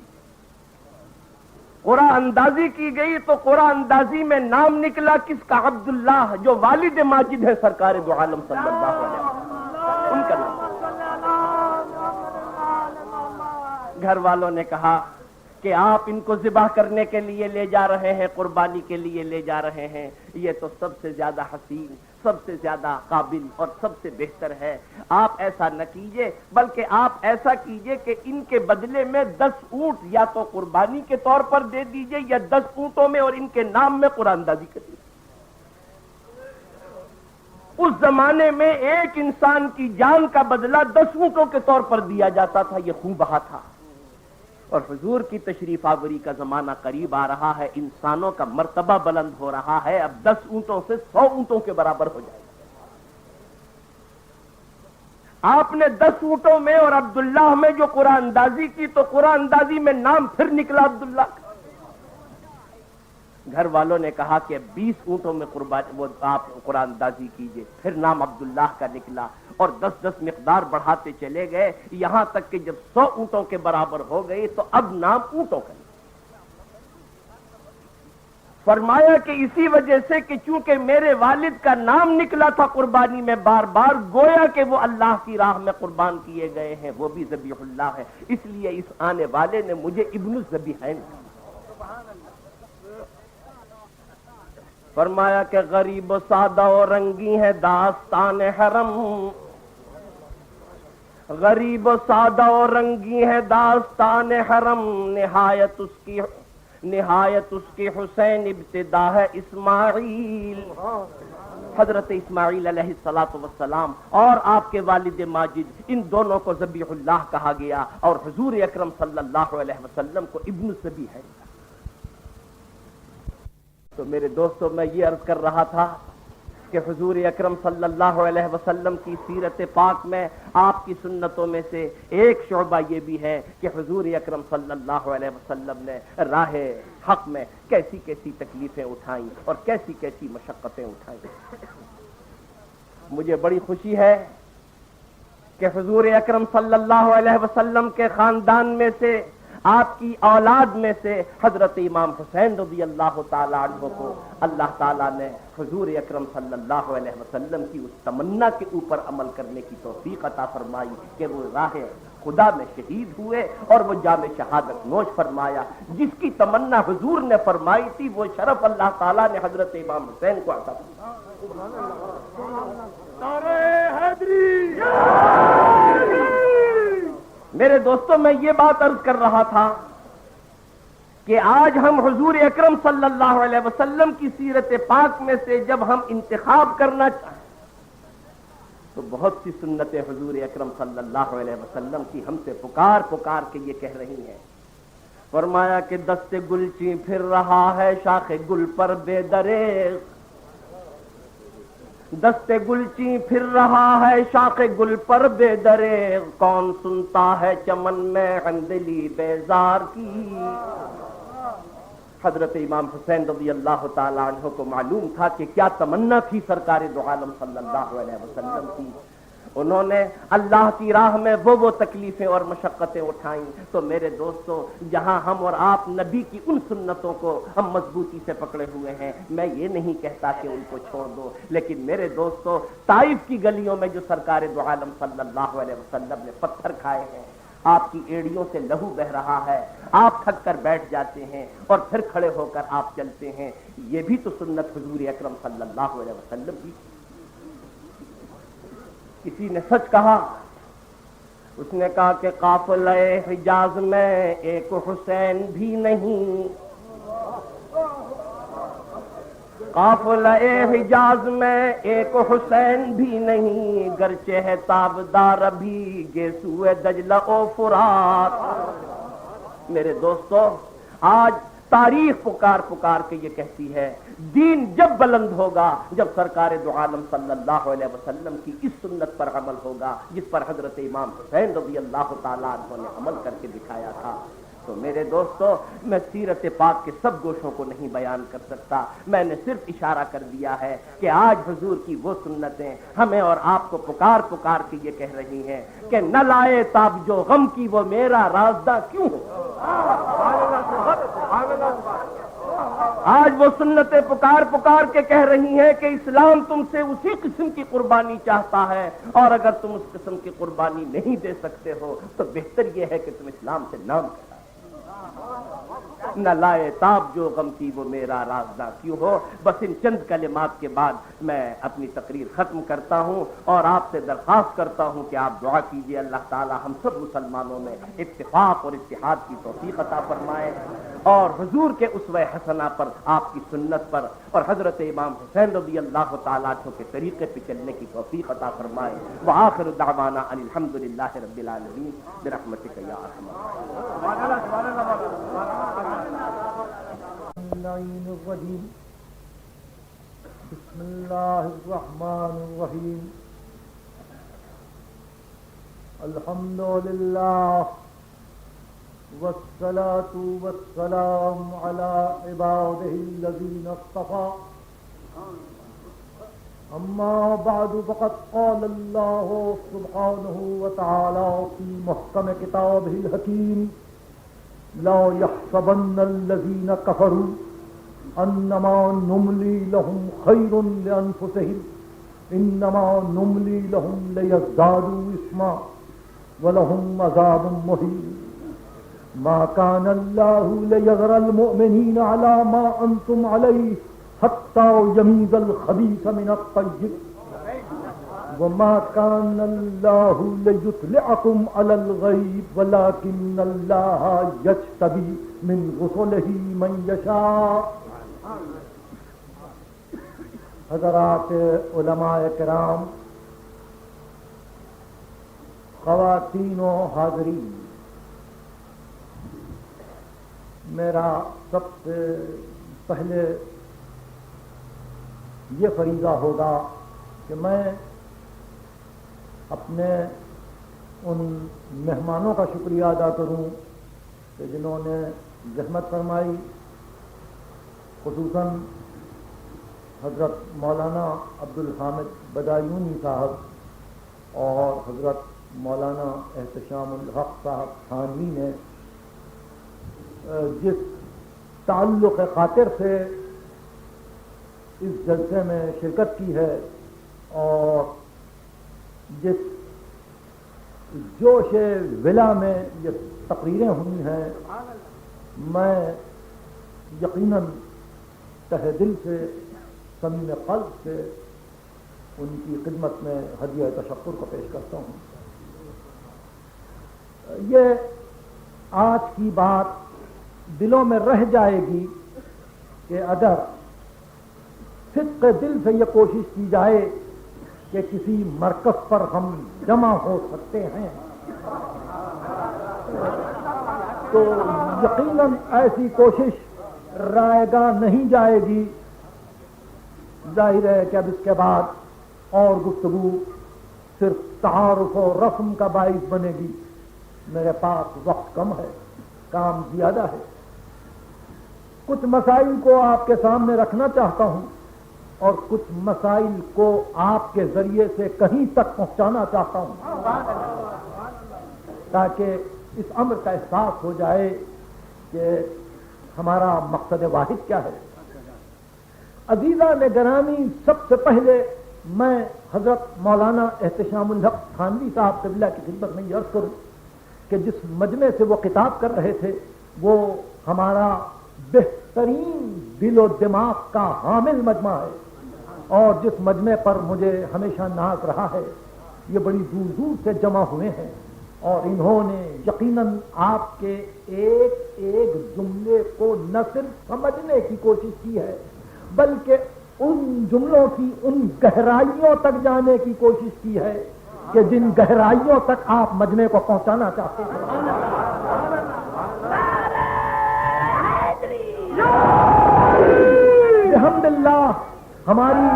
قرآن اندازی کی گئی تو قرآن اندازی میں نام نکلا کس کا؟ عبداللہ، جو والد ماجد ہے سرکار دو عالم صلی اللہ علیہ وسلم، ان کا نام۔ گھر والوں نے کہا کہ آپ ان کو ذبح کرنے کے لیے لے جا رہے ہیں، قربانی کے لیے لے جا رہے ہیں، یہ تو سب سے زیادہ حسین، سب سے زیادہ قابل اور سب سے بہتر ہے، آپ ایسا نہ کیجئے، بلکہ آپ ایسا کیجئے کہ ان کے بدلے میں 10 اونٹ یا تو قربانی کے طور پر دے دیجئے، یا 10 اونٹوں میں اور ان کے نام میں قرآن اندازی کر دیجئے۔ اس زمانے میں ایک انسان کی جان کا بدلہ 10 اونٹوں کے طور پر دیا جاتا تھا، یہ خون بہا تھا۔ اور حضور کی تشریف آوری کا زمانہ قریب آ رہا ہے، انسانوں کا مرتبہ بلند ہو رہا ہے، اب 10 اونٹوں سے 100 اونٹوں کے برابر ہو جائے گا۔ آپ نے 10 اونٹوں میں اور عبداللہ میں جو قرآن اندازی کی تو قرآن اندازی میں نام پھر نکلا عبداللہ کا۔ گھر والوں نے کہا کہ 20 اونٹوں میں وہ آپ قرآن اندازی کیجئے، پھر نام عبداللہ کا نکلا، اور 10 مقدار بڑھاتے چلے گئے، یہاں تک کہ جب 100 اونٹوں کے برابر ہو گئی تو اب نام اونٹوں کا نکلا۔ فرمایا کہ اسی وجہ سے کہ چونکہ میرے والد کا نام نکلا تھا قربانی میں بار بار، گویا کہ وہ اللہ کی راہ میں قربان کیے گئے ہیں، وہ بھی ذبیح اللہ ہے، اس لیے اس آنے والے نے مجھے ابن الذبیحین کہا۔ فرمایا کہ غریب و سادہ و رنگی ہے داستان حرم، غریب و سادہ و رنگی ہے داستان حرم، نہایت نہایت اس کے حسین ابتدا ہے اسماعیل. حضرت اسماعیل علیہ السلام اور آپ کے والد ماجد ان دونوں کو ذبیح اللہ کہا گیا اور حضور اکرم صلی اللہ علیہ وسلم کو ابن سبی ہے. تو میرے دوستو میں یہ عرض کر رہا تھا کہ حضور اکرم صلی اللہ علیہ وسلم کی سیرت پاک میں آپ کی سنتوں میں سے ایک شعبہ یہ بھی ہے کہ حضور اکرم صلی اللہ علیہ وسلم نے راہ حق میں کیسی کیسی تکلیفیں اٹھائیں اور کیسی کیسی مشقتیں اٹھائیں. مجھے بڑی خوشی ہے کہ حضور اکرم صلی اللہ علیہ وسلم کے خاندان میں سے آپ کی اولاد میں سے حضرت امام حسین رضی اللہ تعالیٰ عنہ کو اللہ تعالیٰ نے حضور اکرم صلی اللہ علیہ وسلم کی اس تمنا کے اوپر عمل کرنے کی توفیق عطا فرمائی کہ وہ راہ خدا میں شہید ہوئے اور وہ جام شہادت نوش فرمایا. جس کی تمنا حضور نے فرمائی تھی وہ شرف اللہ تعالیٰ نے حضرت امام حسین کو عطا میرے دوستوں میں یہ بات عرض کر رہا تھا کہ آج ہم حضور اکرم صلی اللہ علیہ وسلم کی سیرت پاک میں سے جب ہم انتخاب کرنا چاہیں تو بہت سی سنتیں حضور اکرم صلی اللہ علیہ وسلم کی ہم سے پکار پکار کے یہ کہہ رہی ہیں. فرمایا کہ دست گلچی پھر رہا ہے شاخ گل پر بے دریغ. دست گلچی پھر رہا ہے شاخ گل پر بے دریغ. کون سنتا ہے چمن میں اندلی بیزار کی. حضرت امام حسین رضی اللہ تعالیٰ عنہ کو معلوم تھا کہ کیا تمنا تھی سرکار دو عالم صلی اللہ علیہ وسلم کی. انہوں نے اللہ کی راہ میں وہ تکلیفیں اور مشقتیں اٹھائیں. تو میرے دوستو جہاں ہم اور آپ نبی کی ان سنتوں کو ہم مضبوطی سے پکڑے ہوئے ہیں میں یہ نہیں کہتا کہ ان کو چھوڑ دو, لیکن میرے دوستو طائف کی گلیوں میں جو سرکار دو عالم صلی اللہ علیہ وسلم نے پتھر کھائے ہیں, آپ کی ایڑیوں سے لہو بہ رہا ہے, آپ تھک کر بیٹھ جاتے ہیں اور پھر کھڑے ہو کر آپ چلتے ہیں, یہ بھی تو سنت حضور اکرم صلی اللہ علیہ وسلم کی. کسی نے سچ کہا, اس نے کہا کہ قافلہ حجاز میں ایک حسین بھی نہیں. قافلہ حجاز میں ایک حسین بھی نہیں, گرچہ ہے تابدار ابھی گیسوئے دجلہ و فرات. میرے دوستو آج تاریخ پکار پکار کے یہ کہتی ہے دین جب بلند ہوگا جب سرکار دو عالم صلی اللہ علیہ وسلم کی اس سنت پر عمل ہوگا جس پر حضرت امام حسین رضی اللہ تعالیٰ عنہ نے عمل کر کے دکھایا تھا. تو میرے دوستو میں سیرت پاک کے سب گوشوں کو نہیں بیان کر سکتا, میں نے صرف اشارہ کر دیا ہے کہ آج حضور کی وہ سنتیں ہمیں اور آپ کو پکار پکار کے یہ کہہ رہی ہیں کہ نہ لائے تاب جو غم کی وہ میرا رازدہ کیوں ہو. آج وہ سنتیں پکار پکار کے کہہ رہی ہیں کہ اسلام تم سے اسی قسم کی قربانی چاہتا ہے, اور اگر تم اس قسم کی قربانی نہیں دے سکتے ہو تو بہتر یہ ہے کہ تم اسلام سے نام کرو. نہ لائے تاب جو غم کی وہ میرا رازدہ کیوں ہو. بس ان چند کلمات کے بعد میں اپنی تقریر ختم کرتا ہوں اور آپ سے درخواست کرتا ہوں کہ آپ دعا کیجیے اللہ تعالی ہم سب مسلمانوں میں اتفاق اور اتحاد کی توفیق عطا فرمائے اور حضور کے اسوہ حسنہ پر, آپ کی سنت پر اور حضرت امام حسین رضی اللہ تعالیٰ عنہ کے طریقے پہ چلنے کی توفیق عطا فرمائے. وآخر دعوانا ان الحمدللہ رب العالمین برحمتک یا ارحم الراحمین. بسم اللہ الرحمن الرحیم. الحمدللہ والصلاة والسلام على عباده الذين اصطفى. اما بعد فقد قال الله سبحانه وتعالى في محكم كتابه الحكيم لا يحسبن الذين كفروا انما نملي لهم خير لانفسهم انما نملي لهم ليزدادوا اثما ولهم عذاب مهين. ما كان الله ليذر المؤمنين على ما أنتم عليه حتى يميز الخبيث من الطيب وما كان الله ليطلعكم على الغيب ولكن الله يجتبي من رسله من يشاء. حضرات علماء کرام، خواتین و حاضرین، میرا سب سے پہلے یہ فریضہ ہوگا کہ میں اپنے ان مہمانوں کا شکریہ ادا کروں کہ جنہوں نے زحمت فرمائی، خصوصاً حضرت مولانا عبدالحامد بدایونی صاحب اور حضرت مولانا احتشام الحق صاحب تھانوی نے جس تعلق خاطر سے اس جلسے میں شرکت کی ہے اور جس جوش ولا میں یہ تقریریں ہوئی ہیں، میں یقیناً تہ دل سے، صمیم قلب سے ان کی خدمت میں ہدیہ تشکر کو پیش کرتا ہوں. یہ آج کی بات دلوں میں رہ جائے گی کہ اگر صدق دل سے یہ کوشش کی جائے کہ کسی مرکز پر ہم جمع ہو سکتے ہیں تو یقیناً ایسی کوشش رائگاں نہیں جائے گی. ظاہر ہے کہ اب اس کے بعد اور گفتگو صرف تعارف و رسم کا باعث بنے گی. میرے پاس وقت کم ہے، کام زیادہ ہے. کچھ مسائل کو آپ کے سامنے رکھنا چاہتا ہوں اور کچھ مسائل کو آپ کے ذریعے سے کہیں تک پہنچانا چاہتا ہوں تاکہ اس امر کا احساس ہو جائے کہ ہمارا مقصد واحد کیا ہے. عزیزان گرامی، سب سے پہلے میں حضرت مولانا احتشام الحق تھانوی صاحب قبلہ کی خدمت میں یہ عرض کروں کہ جس مجمع سے وہ خطاب کر رہے تھے وہ ہمارا بہترین دل و دماغ کا حامل مجمع ہے اور جس مجمع پر مجھے ہمیشہ ناز رہا ہے. یہ بڑی دور دور سے جمع ہوئے ہیں اور انہوں نے یقیناً آپ کے ایک ایک جملے کو نہ صرف سمجھنے کی کوشش کی ہے بلکہ ان جملوں کی ان گہرائیوں تک جانے کی کوشش کی ہے کہ جن گہرائیوں تک آپ مجمع کو پہنچانا چاہتے ہیں. الحمدللہ ہماری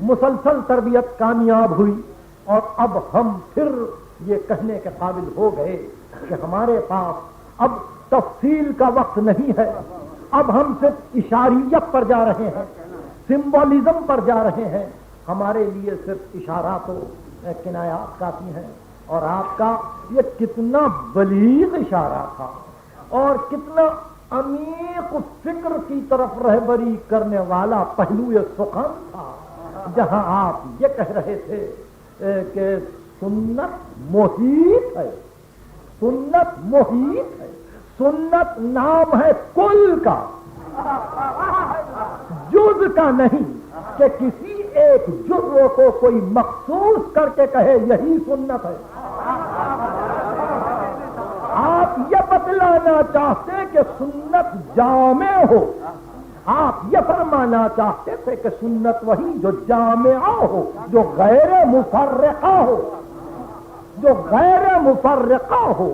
مسلسل تربیت کامیاب ہوئی اور اب ہم پھر یہ کہنے کے قابل ہو گئے کہ ہمارے پاس اب تفصیل کا وقت نہیں ہے. اب ہم صرف اشاریت پر جا رہے ہیں، سمبولزم پر جا رہے ہیں. ہمارے لیے صرف اشارات و کنایات کافی ہیں. اور آپ کا یہ کتنا بلیغ اشارہ تھا اور کتنا عمیق فکر کی طرف رہبری کرنے والا پہلو سخن تھا جہاں آپ یہ کہہ رہے تھے کہ سنت محیط ہے، سنت محیط ہے. سنت نام ہے کل کا، جز کا نہیں کہ کسی ایک جزو کو کوئی مخصوص کر کے کہے یہی سنت ہے. آپ یہ بتلانا چاہتے کہ سنت جامع ہو، آپ یہ فرمانا چاہتے تھے کہ سنت وہی جو جامعہ ہو، جو غیر مفرقہ ہو، جو غیر مفرقہ ہو،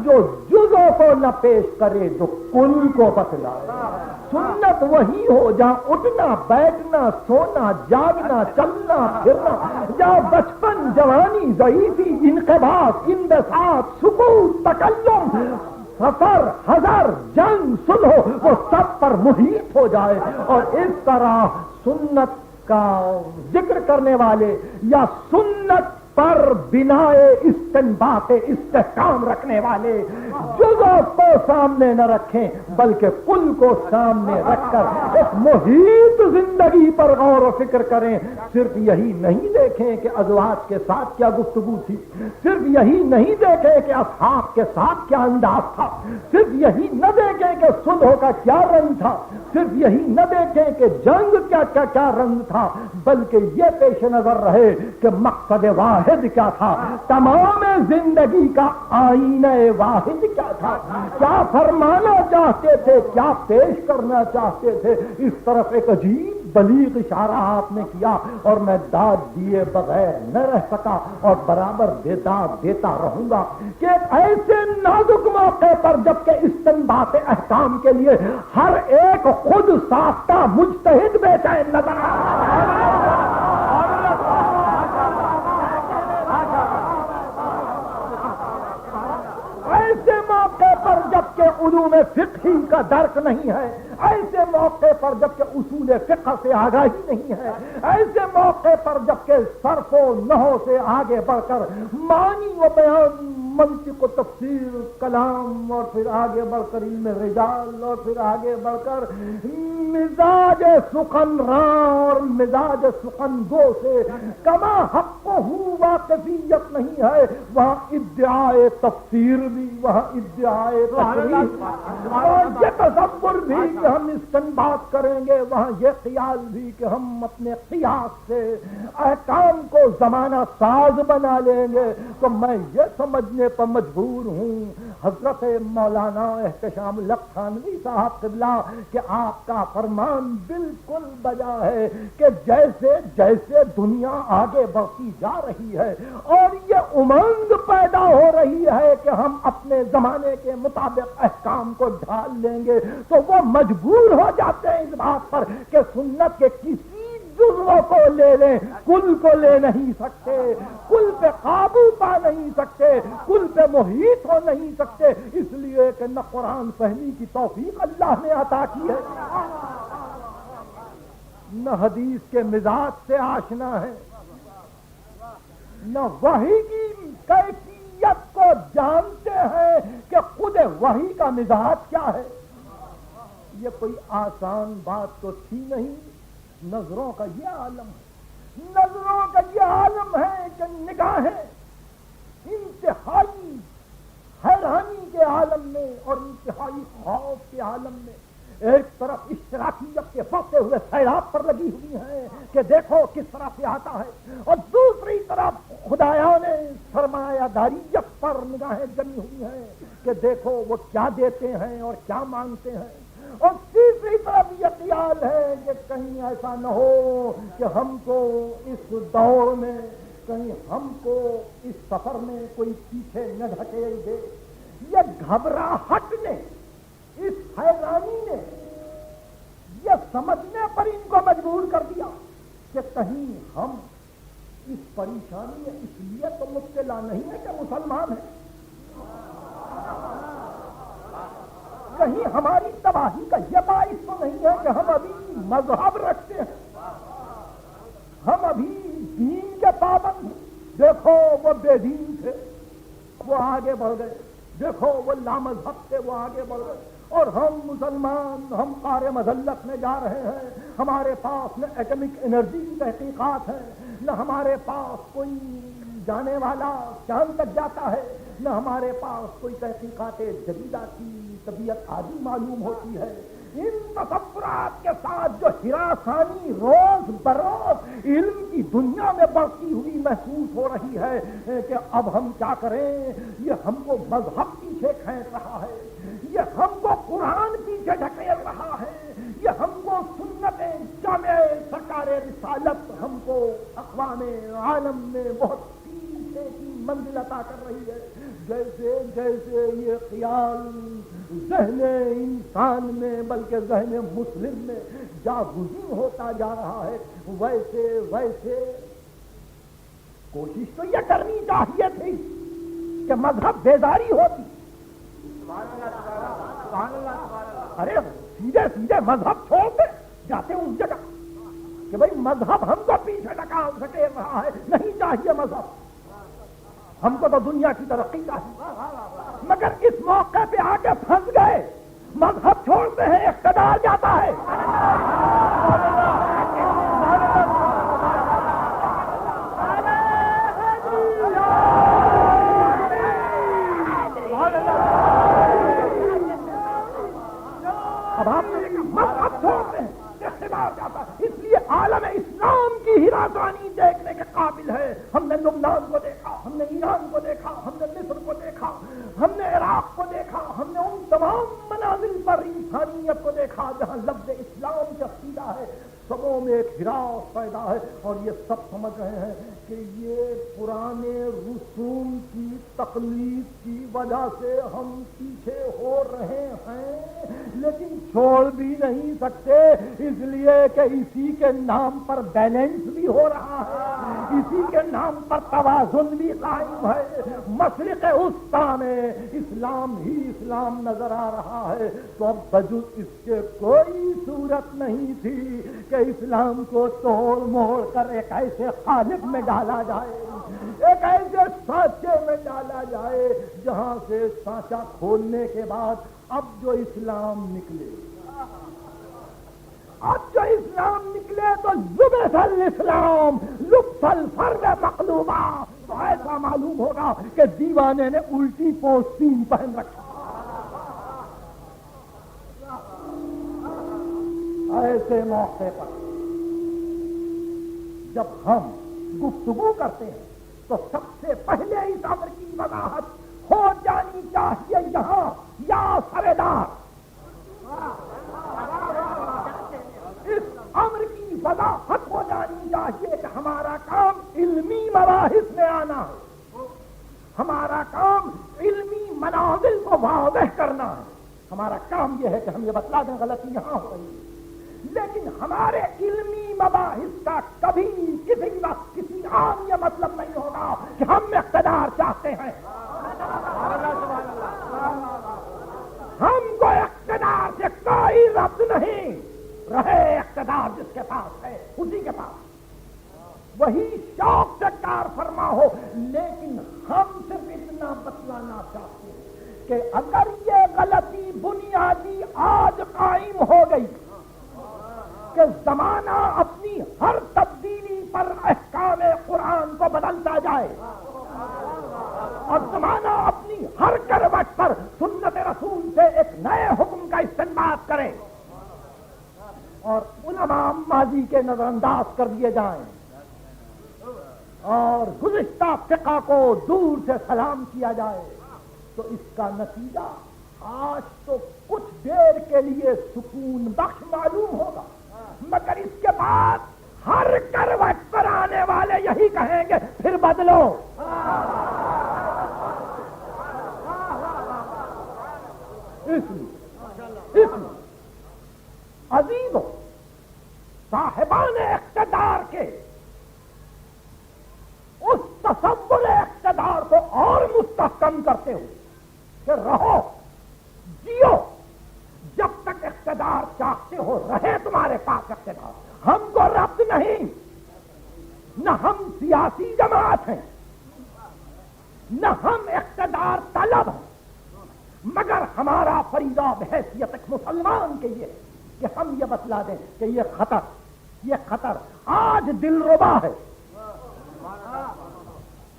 جو جزوں کو نہ پیش کرے، جو کل کو بتلائے. سنت وہی ہو جہاں اٹھنا بیٹھنا سونا جاگنا چلنا پھرنا، جہاں بچپن جوانی ضعیفی انقباض انبساط سکوت تکلم سفر حضر جنگ صلح وہ سب پر محیط ہو جائے. اور اس طرح سنت کا ذکر کرنے والے یا سنت پر بنائے استنباط استحکام رکھنے والے جزوں کو سامنے نہ رکھیں بلکہ کل کو سامنے رکھ کر ایک محیط زندگی پر غور و فکر کریں. صرف یہی نہیں دیکھیں کہ ازواج کے ساتھ کیا گفتگو تھی، صرف یہی نہیں دیکھیں کہ اصحاب کے ساتھ کیا انداز تھا، صرف یہی نہ دیکھیں کہ صلح کا کیا رنگ تھا، صرف یہی نہ دیکھیں کہ جنگ کیا رنگ تھا، بلکہ یہ پیش نظر رہے کہ مقصد واحد کیا تھا، تمام زندگی کا آئینہ واحد کیا تھا، کیا فرمانا چاہتے تھے، کیا پیش کرنا چاہتے تھے، اس طرف ایک عجیب بلیغ اشارہ آپ نے کیا، اور میں داد دیے بغیر نہ رہ سکا اور برابر داد دیتا رہوں گا کہ ایسے نازک موقع پر جبکہ استنباط احکام کے لیے ہر ایک خود ساختہ مجتہد بے چین نظر ایسے موقع پر جبکہ علوم فقہی کا درک نہیں ہے، ایسے موقع پر جبکہ اصول فقہ سے آگاہی نہیں ہے، ایسے موقع پر جبکہ صرف و نحو سے آگے بڑھ کر معنی و بیان، منطق و تفسیر، کلام، اور پھر آگے بڑھ کر علم رجال، اور پھر آگے بڑھ کر مزاج سخن راں اور مزاج سخن گو سے کما حق ہوں واقفیت نہیں ہے، وہاں ادعائے تفسیر بھی، وہاں ادعائے تقریر اور یہ تصور بھی کہ ہم استنباط کریں گے، وہاں یہ خیال بھی کہ ہم اپنے قیاس سے احکام کو زمانہ ساز بنا لیں گے، تو میں یہ سمجھنے پر مجبور ہوں حضرت مولانا احتشام الحق تھانوی صاحب قبلہ کہ آپ کا فرمان بالکل بجا ہے کہ جیسے جیسے دنیا آگے بڑھتی جا رہی ہے اور یہ امنگ پیدا ہو رہی ہے کہ ہم اپنے زمانے کے مطابق احکام کو ڈھال لیں گے، تو وہ مجبور ہو جاتے ہیں اس بات پر کہ سنت کے کسی جزو کو لے لیں، کل کو لے نہیں سکتے، کل پہ قابو پا نہیں سکتے، کل پہ محیط ہو نہیں سکتے، اس لیے کہ نہ قرآن فہمی کی توفیق اللہ نے عطا کی ہے، نہ حدیث کے مزاج سے آشنا ہے، نہ وحی کی کیفیت کو جانتے ہیں کہ خود وحی کا مزاج کیا ہے۔ یہ کوئی آسان بات تو تھی نہیں، نظروں کا یہ عالم ہے، نظروں کا یہ عالم ہے کہ نگاہیں انتہائی حیرانی کے عالم میں اور انتہائی خوف کے عالم میں ایک طرف اشتراکیت کے بڑھتے ہوئے سیلاب پر لگی ہوئی ہیں کہ دیکھو کس طرح سے آتا ہے، اور دوسری طرف خدایان سرمایہ داریت پر نگاہیں جمی ہوئی ہیں کہ دیکھو وہ کیا دیتے ہیں اور کیا مانگتے ہیں، اور تیسری طرف یہ خیال ہے کہ کہیں ایسا نہ ہو کہ ہم کو اس دور میں، کہیں ہم کو اس سفر میں کوئی پیچھے نہ ڈھکیل دے۔ یہ گھبراہٹ نے، اس حیرانی نے یہ سمجھنے پر ان کو مجبور کر دیا کہ کہیں ہم اس پریشانی میں اس لیے تو مبتلا نہیں ہے کہ مسلمان ہیں، کہیں ہماری تباہی کا یہ باعث تو نہیں ہے کہ ہم ابھی مذہب رکھتے ہیں، ہم ابھی دین کے پابند ہیں۔ دیکھو وہ بے دین تھے، وہ آگے بڑھ گئے، دیکھو وہ لامذہب تھے، وہ آگے بڑھ گئے، اور ہم مسلمان، ہم قار مذلت میں جا رہے ہیں، ہمارے پاس نہ ایٹمک انرجی کی تحقیقات ہے، نہ ہمارے پاس کوئی جانے والا چاند تک جاتا ہے، نہ ہمارے پاس کوئی تحقیقات جدیدہ کی طبیعت عادی معلوم ہوتی ہے۔ ان تصورات کے ساتھ جو ہراسانی روز بروز علم کی دنیا میں بڑھتی ہوئی محسوس ہو رہی ہے کہ اب ہم کیا کریں، یہ ہم کو مذہب پیچھے کھینچ رہا ہے، یہ ہم کو قرآن پیچھے ڈھکیل رہا ہے، یہ ہم کو سنت جامع سرکار رسالت ہم کو اقوام عالم میں بہت پیچھے کی منزل عطا کر رہی ہے۔ جیسے جیسے یہ خیال ذہن انسان میں بلکہ ذہن مسلم میں جاگزین ہوتا جا رہا ہے، ویسے ویسے کوشش تو یہ کرنی چاہیے تھی کہ مذہب بیداری ہوتی، ارے سیدھے سیدھے مذہب چھوڑتے جاتے اس جگہ کہ بھائی مذہب ہم کو پیچھے ڈھکال سکے رہا ہے، نہیں چاہیے مذہب، ہم کو تو دنیا کی ترقی چاہیے، مگر اس موقع پہ آ کے پھنس گئے، مذہب چھوڑتے ہیں اقتدار جاتا ہے۔ اب آپ نے مذہب چھوڑتے ہیں اقتدار جاتا ہے، اس دیکھا، ہم نے مصر کو دیکھا، ہم نے عراق کو دیکھا، ہم نے ان تمام منازل پر انسانیت کو دیکھا جہاں لفظ اسلام چسیدہ ہے، سبوں میں ایک ہراس پیدا ہے، اور یہ سب سمجھ رہے ہیں کہ یہ پرانے رسوم کی تقلید کی وجہ سے ہم پیچھے ہو رہے ہیں، لیکن چھوڑ بھی نہیں سکتے، اس لیے کہ اسی کے نام پر بیلنس بھی ہو رہا ہے، اسی کے نام پر توازن بھی قائم ہے۔ مشرق وسطیٰ میں اسلام ہی اسلام نظر آ رہا ہے، تو اب بجز اس کے کوئی صورت نہیں تھی کہ اسلام کو توڑ موڑ کر ایک ایسے قالب میں ڈالا جائے، ایک ایسے سانچے میں ڈالا جائے جہاں سے سانچہ کھولنے کے بعد اب جو اسلام نکلے، اب جو اسلام نکلے تو لبس الاسلام لبس الفرد مقلوبہ، تو ایسا معلوم ہوگا کہ دیوانے نے الٹی پوستین پہن رکھا۔ ایسے موقع پر جب ہم گفتگو کرتے ہیں تو سب سے پہلے اس امر کی وضاحت ہو جانی چاہیے یہاں یا سردار، اس امر کی وضاحت ہو جانی چاہیے کہ ہمارا کام علمی مباحث میں آنا ہے، ہمارا کام علمی منازل کو واضح کرنا ہے، ہمارا کام یہ ہے کہ ہم یہ بتلا دیں غلطی یہاں ہو رہی ہے، لیکن ہمارے علمی مباحث کا کبھی کسی وقت کسی عام یہ مطلب نہیں ہوگا کہ ہم اقتدار چاہتے ہیں، ہم کو اقتدار سے کوئی ربط نہیں، رہے اقتدار جس کے پاس ہے اسی کے پاس وہی شوق سے کار فرما ہو، لیکن ہم صرف اتنا بتلانا چاہتے ہیں کہ اگر یہ غلطی بنیادی آج قائم ہو گئی کہ زمانہ اپنی ہر تبدیلی پر احکام قرآن کو بدلتا جائے اور زمانہ اپنی ہر کروٹ پر سنت رسول سے ایک نئے حکم کا استنباط کرے اور علماء ماضی کے نظر انداز کر دیے جائیں اور گزشتہ فقہ کو دور سے سلام کیا جائے، تو اس کا نتیجہ آج تو کچھ دیر کے لیے سکون بخش معلوم ہوگا، مگر اس کے بعد ہر کروٹ پر آنے والے یہی کہیں گے پھر بدلو۔ اس لیے عزیزوں، صاحبان اقتدار کے اس تصور اقتدار کو اور مستحکم کرتے ہوئے کہ رہو جیو، جب تک اقتدار چاہتے ہو رہے تمہارے پاس اقتدار، ہم کو ربط نہیں، نہ ہم سیاسی جماعت ہیں نہ ہم اقتدار طلب ہیں، مگر ہمارا فریضہ بحیثیت ایک مسلمان کے یہ کہ ہم یہ بتلا دیں کہ یہ خطر آج دلربا ہے،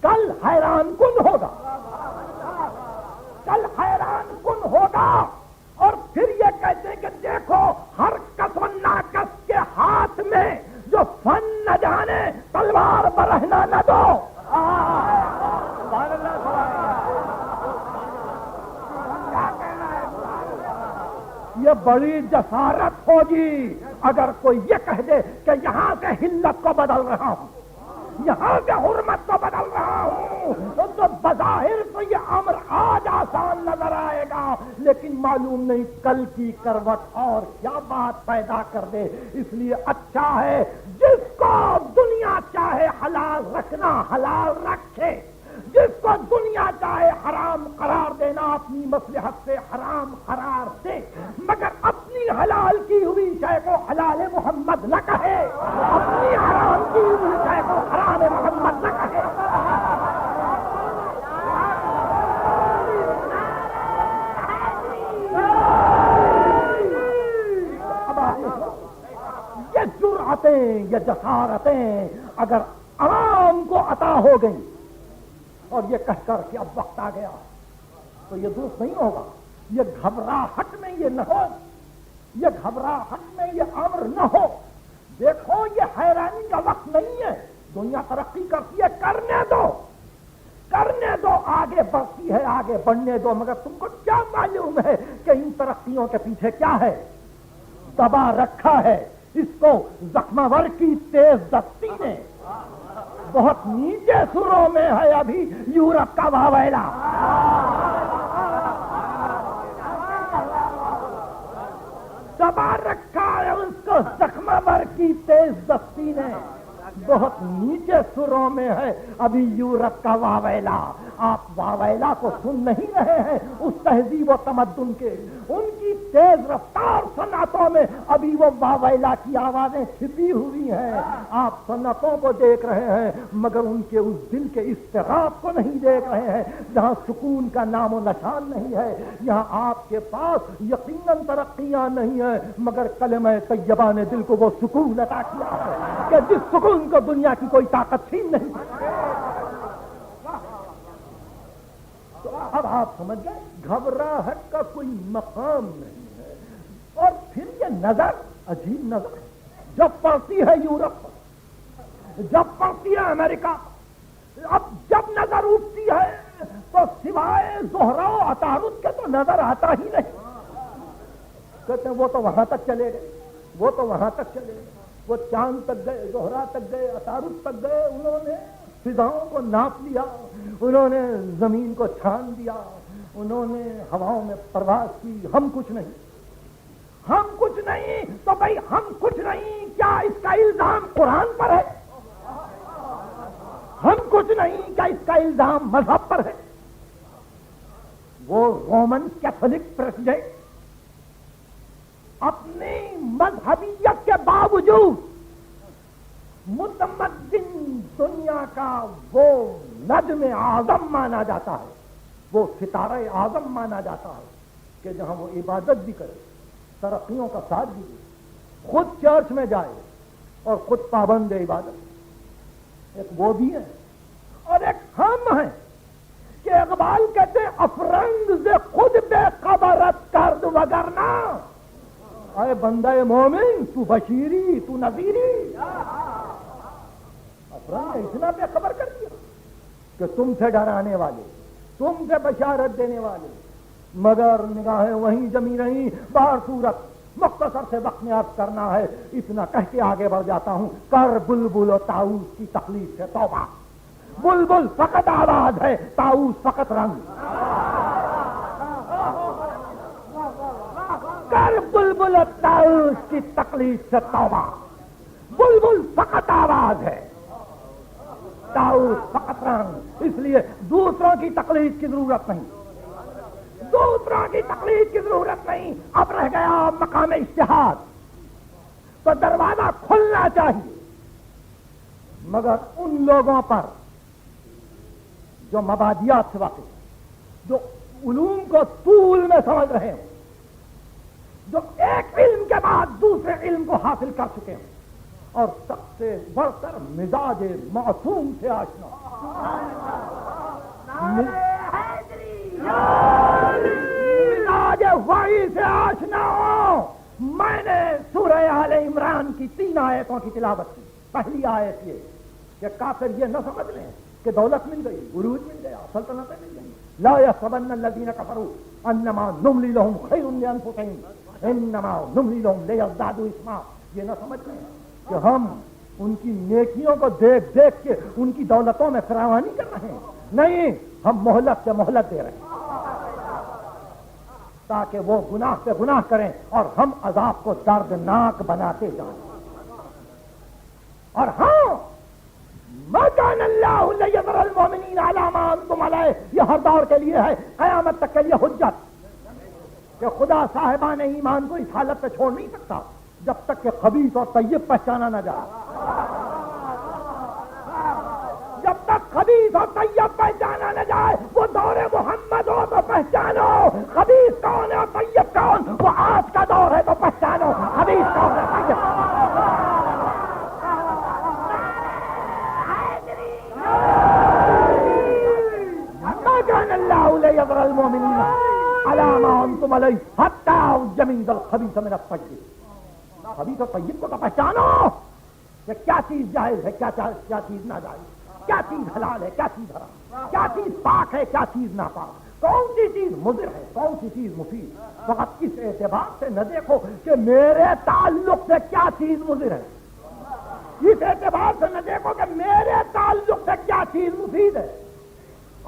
کل حیران کن ہوگا، کل حیران کن ہوگا، اور پھر یہ کہتے ہیں کہ دیکھو ہر کس و ناکس کے ہاتھ میں جو فن نہ جانے تلوار برہنا نہ دو۔ یہ بڑی جسارت ہوگی اگر کوئی یہ کہہ دے کہ یہاں سے حلت کو بدل رہا ہوں، یہاں سے حرمت کو بدل رہا ہوں، تو بظاہر تو یہ امر آج آسان نظر آئے گا، لیکن معلوم نہیں کل کی کروٹ اور کیا بات پیدا کر دے۔ اس لیے اچھا ہے جس کو دنیا چاہے حلال رکھنا حلال رکھے، جس کو دنیا چاہے حرام قرار دینا اپنی مصلحت سے حرام قرار دے، مگر اپنی حلال کی ہوئی شے کو حلال محمد نہ کہے، اپنی حرام کی ہوئی شے کو حرام محمد نہ کہے۔ یہ جرأتیں یہ جسارتیں اگر عوام کو عطا ہو گئیں اور یہ کہہ کر کہ اب وقت آ گیا، تو یہ درست نہیں ہوگا، یہ گھبراہٹ میں یہ نہ ہو، یہ گھبراہٹ میں یہ امر نہ ہو۔ دیکھو یہ حیرانی کا وقت نہیں ہے، دنیا ترقی کرتی ہے، کرنے دو، کرنے دو، آگے بڑھتی ہے، آگے بڑھنے دو، مگر تم کو کیا معلوم ہے کہ ان ترقیوں کے پیچھے کیا ہے؟ دبا رکھا ہے اس کو زخمور کی تیز دستی نے۔ بہت نیچے سروں میں ہے ابھی یورپ کا واویلا، دبا رکھا ہے اس کو زخمور کی تیز دستی نے۔ بہت نیچے سروں میں ہے ابھی یورپ کا واویلا۔ آپ واویلا کو سن نہیں رہے ہیں اس تہذیب و تمدن کے، ان کی تیز رفتار صنعتوں میں ابھی وہ واویلا کی آوازیں چھپی ہوئی ہیں۔ آپ صنعتوں کو دیکھ رہے ہیں مگر ان کے اس دل کے اضطراب کو نہیں دیکھ رہے ہیں جہاں سکون کا نام و نشان نہیں ہے۔ یہاں آپ کے پاس یقیناً ترقیاں نہیں ہیں مگر کلمہ طیبہ نے دل کو وہ سکون عطا کیا ہے کہ جس سکون کو دنیا کی کوئی طاقت چھین نہیں سکتی۔ تو اب آپ سمجھ گئے گھبراہٹ کا کوئی مقام نہیں ہے۔ اور پھر یہ نظر، عجیب نظر جب پڑتی ہے یورپ پر، جب پڑتی ہے امریکہ، اب جب نظر اٹھتی ہے تو سوائے زہرا و عطارد کے تو نظر آتا ہی نہیں۔ کہتے ہیں وہ تو وہاں تک چلے گئے، وہ تو وہاں تک چلے گئے، وہ چاند تک گئے، زہرا تک گئے، عطارد تک گئے، انہوں نے فضاؤں کو ناپ لیا، انہوں نے زمین کو چھان دیا، انہوں نے ہواؤں میں پرواز کی، ہم کچھ نہیں، ہم کچھ نہیں۔ تو بھائی ہم کچھ نہیں، کیا اس کا الزام قرآن پر ہے؟ ہم کچھ نہیں، کیا اس کا الزام مذہب پر ہے؟ وہ رومن کیتھولک پریزیڈنٹ اپنی مذہبیت کے باوجود متمدن دنیا کا وہ نجم اعظم مانا جاتا ہے، وہ ستارہ اعظم مانا جاتا ہے کہ جہاں وہ عبادت بھی کرے، ترقیوں کا ساتھ بھی دے، خود چرچ میں جائے اور خود پابند عبادت۔ ایک وہ بھی ہے اور ایک ہم ہیں کہ اقبال کہتے ہیں افرنگ سے خود بے خبرت کرد وگرنا، اے بندہ مومن تو بشیری تو نذیری۔ افرنگ نے اتنا بے خبر کر دیا کہ تم سے ڈرانے والے، تم سے بشارت دینے والے، مگر نگاہیں وہیں جمی رہیں۔ باہر صورت مختصر سے وقت میں عرض کرنا ہے، اتنا کہہ کے آگے بڑھ جاتا ہوں۔ کر بلبل و طاؤس کی تخلیق سے توبہ، بلبل فقط آواز ہے، طاؤس فقط رنگ۔ کر بلبل و طاؤس کی تخلیق سے توبہ، بلبل فقط آواز ہے، طاؤس فقط رنگ۔ اس لیے دوسروں کی تقلید کی ضرورت نہیں، دوسروں کی تقلید کی ضرورت نہیں۔ اب رہ گیا مقام اجتہاد، تو دروازہ کھلنا چاہیے مگر ان لوگوں پر جو مبادیات سے واقف، جو علوم کو طول میں سمجھ رہے ہوں، جو ایک علم کے بعد دوسرے علم کو حاصل کر چکے ہیں اور سب سے بڑھ کر مزاج معصوم سے آشنا، مزاج وحی سے آشنا ہو۔ میں نے سورہ آل عمران کی 3 آیتوں کی تلاوت کی۔ پہلی آیت یہ کہ کافر یہ نہ سمجھ لیں کہ دولت مل گئی، عروج مل گیا، سلطنتیں مل گئی۔ لا يحسبن الذين كفروا انما نملي لهم خير لانفسهم انما نملي لهم ليزدادوا اثما۔ یہ نہ سمجھ لیں کہ ہم ان کی نیکیوں کو دیکھ دیکھ کے ان کی دولتوں میں فراوانی کر رہے ہیں، نہیں، ہم مہلت سے مہلت دے رہے ہیں تاکہ وہ گناہ پہ گناہ کریں اور ہم عذاب کو دردناک بناتے جائیں۔ اور ہاں، ما کان اللہ لیذر المؤمنین علی ما انتم علیہ، یہ ہر دور کے لیے ہے، قیامت تک کے لیے حجت کہ خدا صاحبان ایمان کو اس حالت پہ چھوڑ نہیں سکتا جب تک کہ خبیث اور طیب پہچانا نہ جائے۔ جب تک خبیث اور طیب پہچانا نہ جائے، وہ دور محمد ہو تو پہچانو خبیث کون ہے اور طیب کون، وہ آج کا دور ہے تو پہچانو خبیث کون ہے طیب کون۔ ما كان الله ليذر المؤمنين على ما انتم عليه حتى يميز الخبيث من الطيب۔ خبیث اور طیب کو تو پہچانو کہ کیا چیز جائز ہے، کیا چیز ناجائز۔ کیا چیز حلال ہے، کیا چیز حرام، کیا چیز پاک ہے، کیا چیز ناپاک، کون سی چیز مضر ہے، کون سی چیز مفید. فقط اس اعتبار سے نہ دیکھو کہ میرے تعلق سے کیا چیز مضر ہے، اس اعتبار سے نہ دیکھو کہ میرے تعلق سے کیا چیز مفید ہے.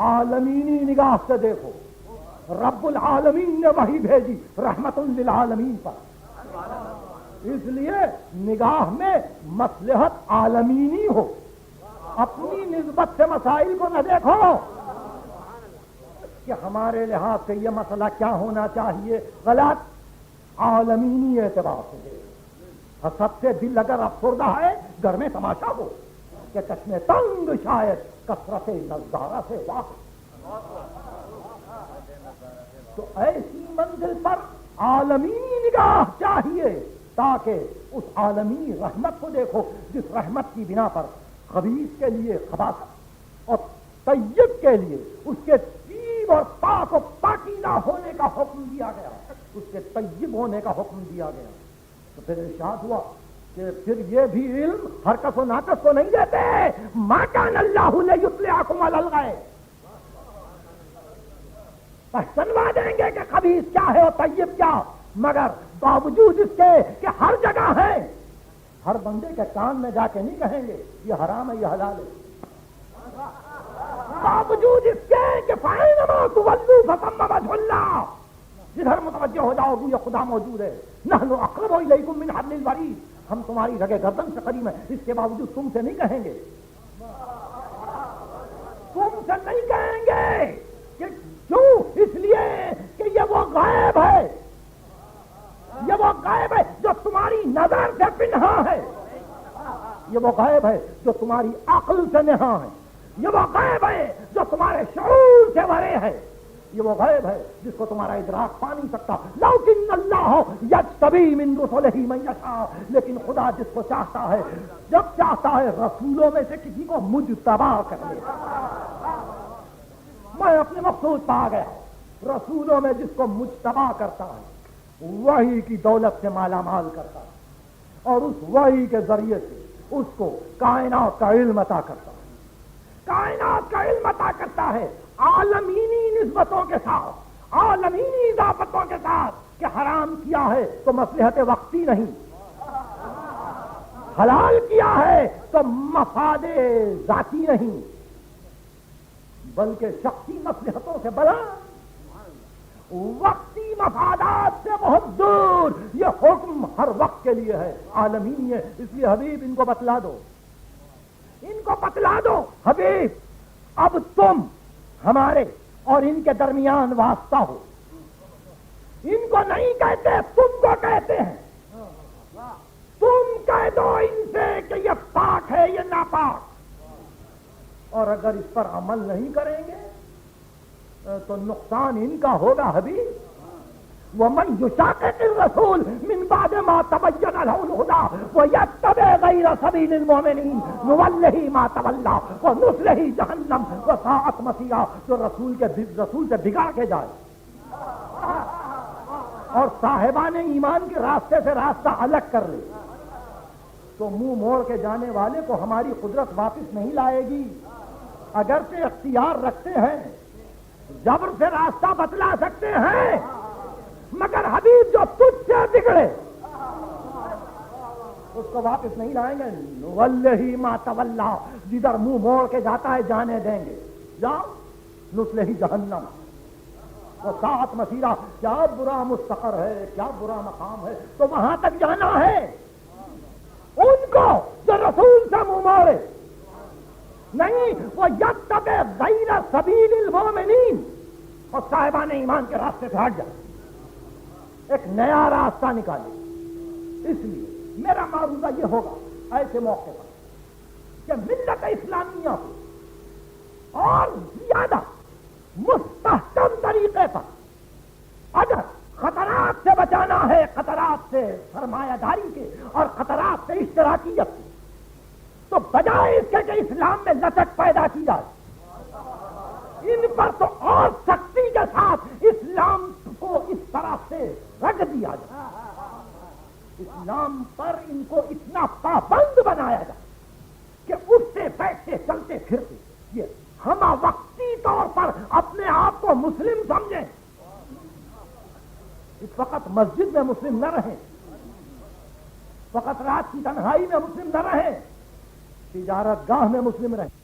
عالمینی نگاہ سے دیکھو. رب العالمین نے وحی بھیجی رحمت للعالمین پر، اس لیے نگاہ میں مصلحت عالمینی ہو. اپنی نسبت سے مسائل کو نہ دیکھو کہ ہمارے لحاظ سے یہ مسئلہ کیا ہونا چاہیے، غلط. عالمینی اعتبار سے دیکھو. حسد سے دل اگر افسردہ ہے گھر میں تماشا ہو کہ چشم تنگ شاید کثرت نظارہ سے واقع. تو ایسی منزل پر عالمی نگاہ چاہیے تاکہ اس عالمی رحمت کو دیکھو جس رحمت کی بنا پر خبیث کے لیے خباثت اور طیب کے لیے اس کے طیب اور پاک و پاکیزہ ہونے کا حکم دیا گیا، اس کے طیب ہونے کا حکم دیا گیا. تو پھر ارشاد ہوا کہ پھر یہ بھی علم ہر کس و ناقص کو نہیں دیتے. ما کان اللہ لیطلعکم علی الغیب، پہچانوا دیں گے کہ خبیث کیا ہے اور طیب کیا، مگر باوجود اس کے کہ ہر جگہ ہے، ہر بندے کے کان میں جا کے نہیں کہیں گے یہ حرام ہے یہ حلال ہے. باوجود اس کے کہ فَأَيْنَمَا تُوَلُّوا فَثَمَّ وَجْهُ اللَّهِ، جدھر متوجہ ہو جاؤ روح خدا موجود ہے. نحن اقرب الیکم من حبل الورید، ہم تمہاری رگے گردن سے قریب ہیں. اس کے باوجود تم سے نہیں کہیں گے، تم سے نہیں کہیں گے کہ کیوں؟ اس لیے کہ یہ وہ غائب ہے، یہ وہ غائب ہے جو تمہاری نظر سے پنہا ہے، یہ وہ غائب ہے جو تمہاری عقل سے نہا ہے، یہ وہ غائب ہے جو تمہارے شعور سے ورے ہے، یہ وہ غائب ہے جس کو تمہارا ادراک پا نہیں سکتا. لیکن اللہ یجتبی من رسلہ من یشاء، لیکن خدا جس کو چاہتا ہے جب چاہتا ہے رسولوں میں سے کسی کو مجتبی کر لیتا. میں اپنے مقصود پا گیا. رسولوں میں جس کو مجتبی کرتا ہے وحی کی دولت سے مالا مال کرتا ہے اور اس وحی کے ذریعے سے اس کو کائنات کا علم عطا کرتا ہے، کائنات کا علم عطا کرتا ہے عالمینی نسبتوں کے ساتھ، عالمینی اضافتوں کے ساتھ کہ حرام کیا ہے تو مصلحت وقتی نہیں، حلال کیا ہے تو مفاد ذاتی نہیں، بلکہ شخصی مصلحتوں سے بڑا، وقتی مفادات سے بہت دور. یہ حکم ہر وقت کے لیے ہے، عالمینی ہے. اس لیے حبیب ان کو بتلا دو، ان کو بتلا دو حبیب اب تم ہمارے اور ان کے درمیان واسطہ ہو. ان کو نہیں کہتے، تم کو کہتے ہیں. تم کہہ دو ان سے کہ یہ پاک ہے یہ ناپاک، اور اگر اس پر عمل نہیں کریں گے تو نقصان ان کا ہوگا حبیب. وَمَن يُشَاقِقِ الرَّسُولَ مِن بَعْدِ مَا تَبَيَّنَ لَهُ الْهُدَىٰ وَيَتَّبِعْ غَيْرَ سَبِيلِ الْمُؤْمِنِينَ نُوَلِّهِ مَا تَوَلَّىٰ وَنُصْلِهِ جَهَنَّمَ وَسَاءَتْ مَصِيرًا. جو رسول سے بگاڑ کے جائے اور صاحبان ایمان کے راستے سے راستہ الگ کر لے تو منہ موڑ کے جانے والے کو ہماری قدرت واپس نہیں لائے گی. اگرچہ اختیار رکھتے ہیں، جبر سے راستہ بتلا سکتے ہیں، مگر حبیب جو تجھ سے بگڑے اس کو واپس نہیں لائیں گے. نُوَلِّهِ مَا تَوَلَّىٰ، جدھر منہ موڑ کے جاتا ہے جانے دیں گے. جاؤ نُصْلِهِ جہنم وَسَاءَتْ مَصِيرًا. کیا برا مستقر ہے، کیا برا مقام ہے. تو وہاں تک جانا ہے. ان کو جو رسول سے منہ موڑے نہیں، وہ یتبع غیر سبیل المؤمنین، اور صاحبان ایمان کے راستے سے ہٹ جائے، ایک نیا راستہ نکالے. اس لیے میرا معروضہ یہ ہوگا ایسے موقع پر کہ ملت اسلامیہ کو اور زیادہ مستحکم طریقے پر اگر خطرات سے بچانا ہے، خطرات سے سرمایہ داری کے اور خطرات سے اشتراکیت کے، تو بجائے اس کے کہ اسلام میں لچک پیدا کی جائے، ان پر تو اور سختی کے ساتھ اسلام کو اس طرح سے رکھ دیا جائے، اسلام پر ان کو اتنا پابند بنایا جائے کہ اس سے اٹھتے بیٹھتے چلتے پھرتے یہ ہم وقتی طور پر اپنے آپ کو مسلم سمجھیں. اس وقت مسجد میں مسلم نہ رہیں, فقط رات کی تنہائی میں مسلم نہ رہیں, تجارت گاہ میں مسلم رہیں.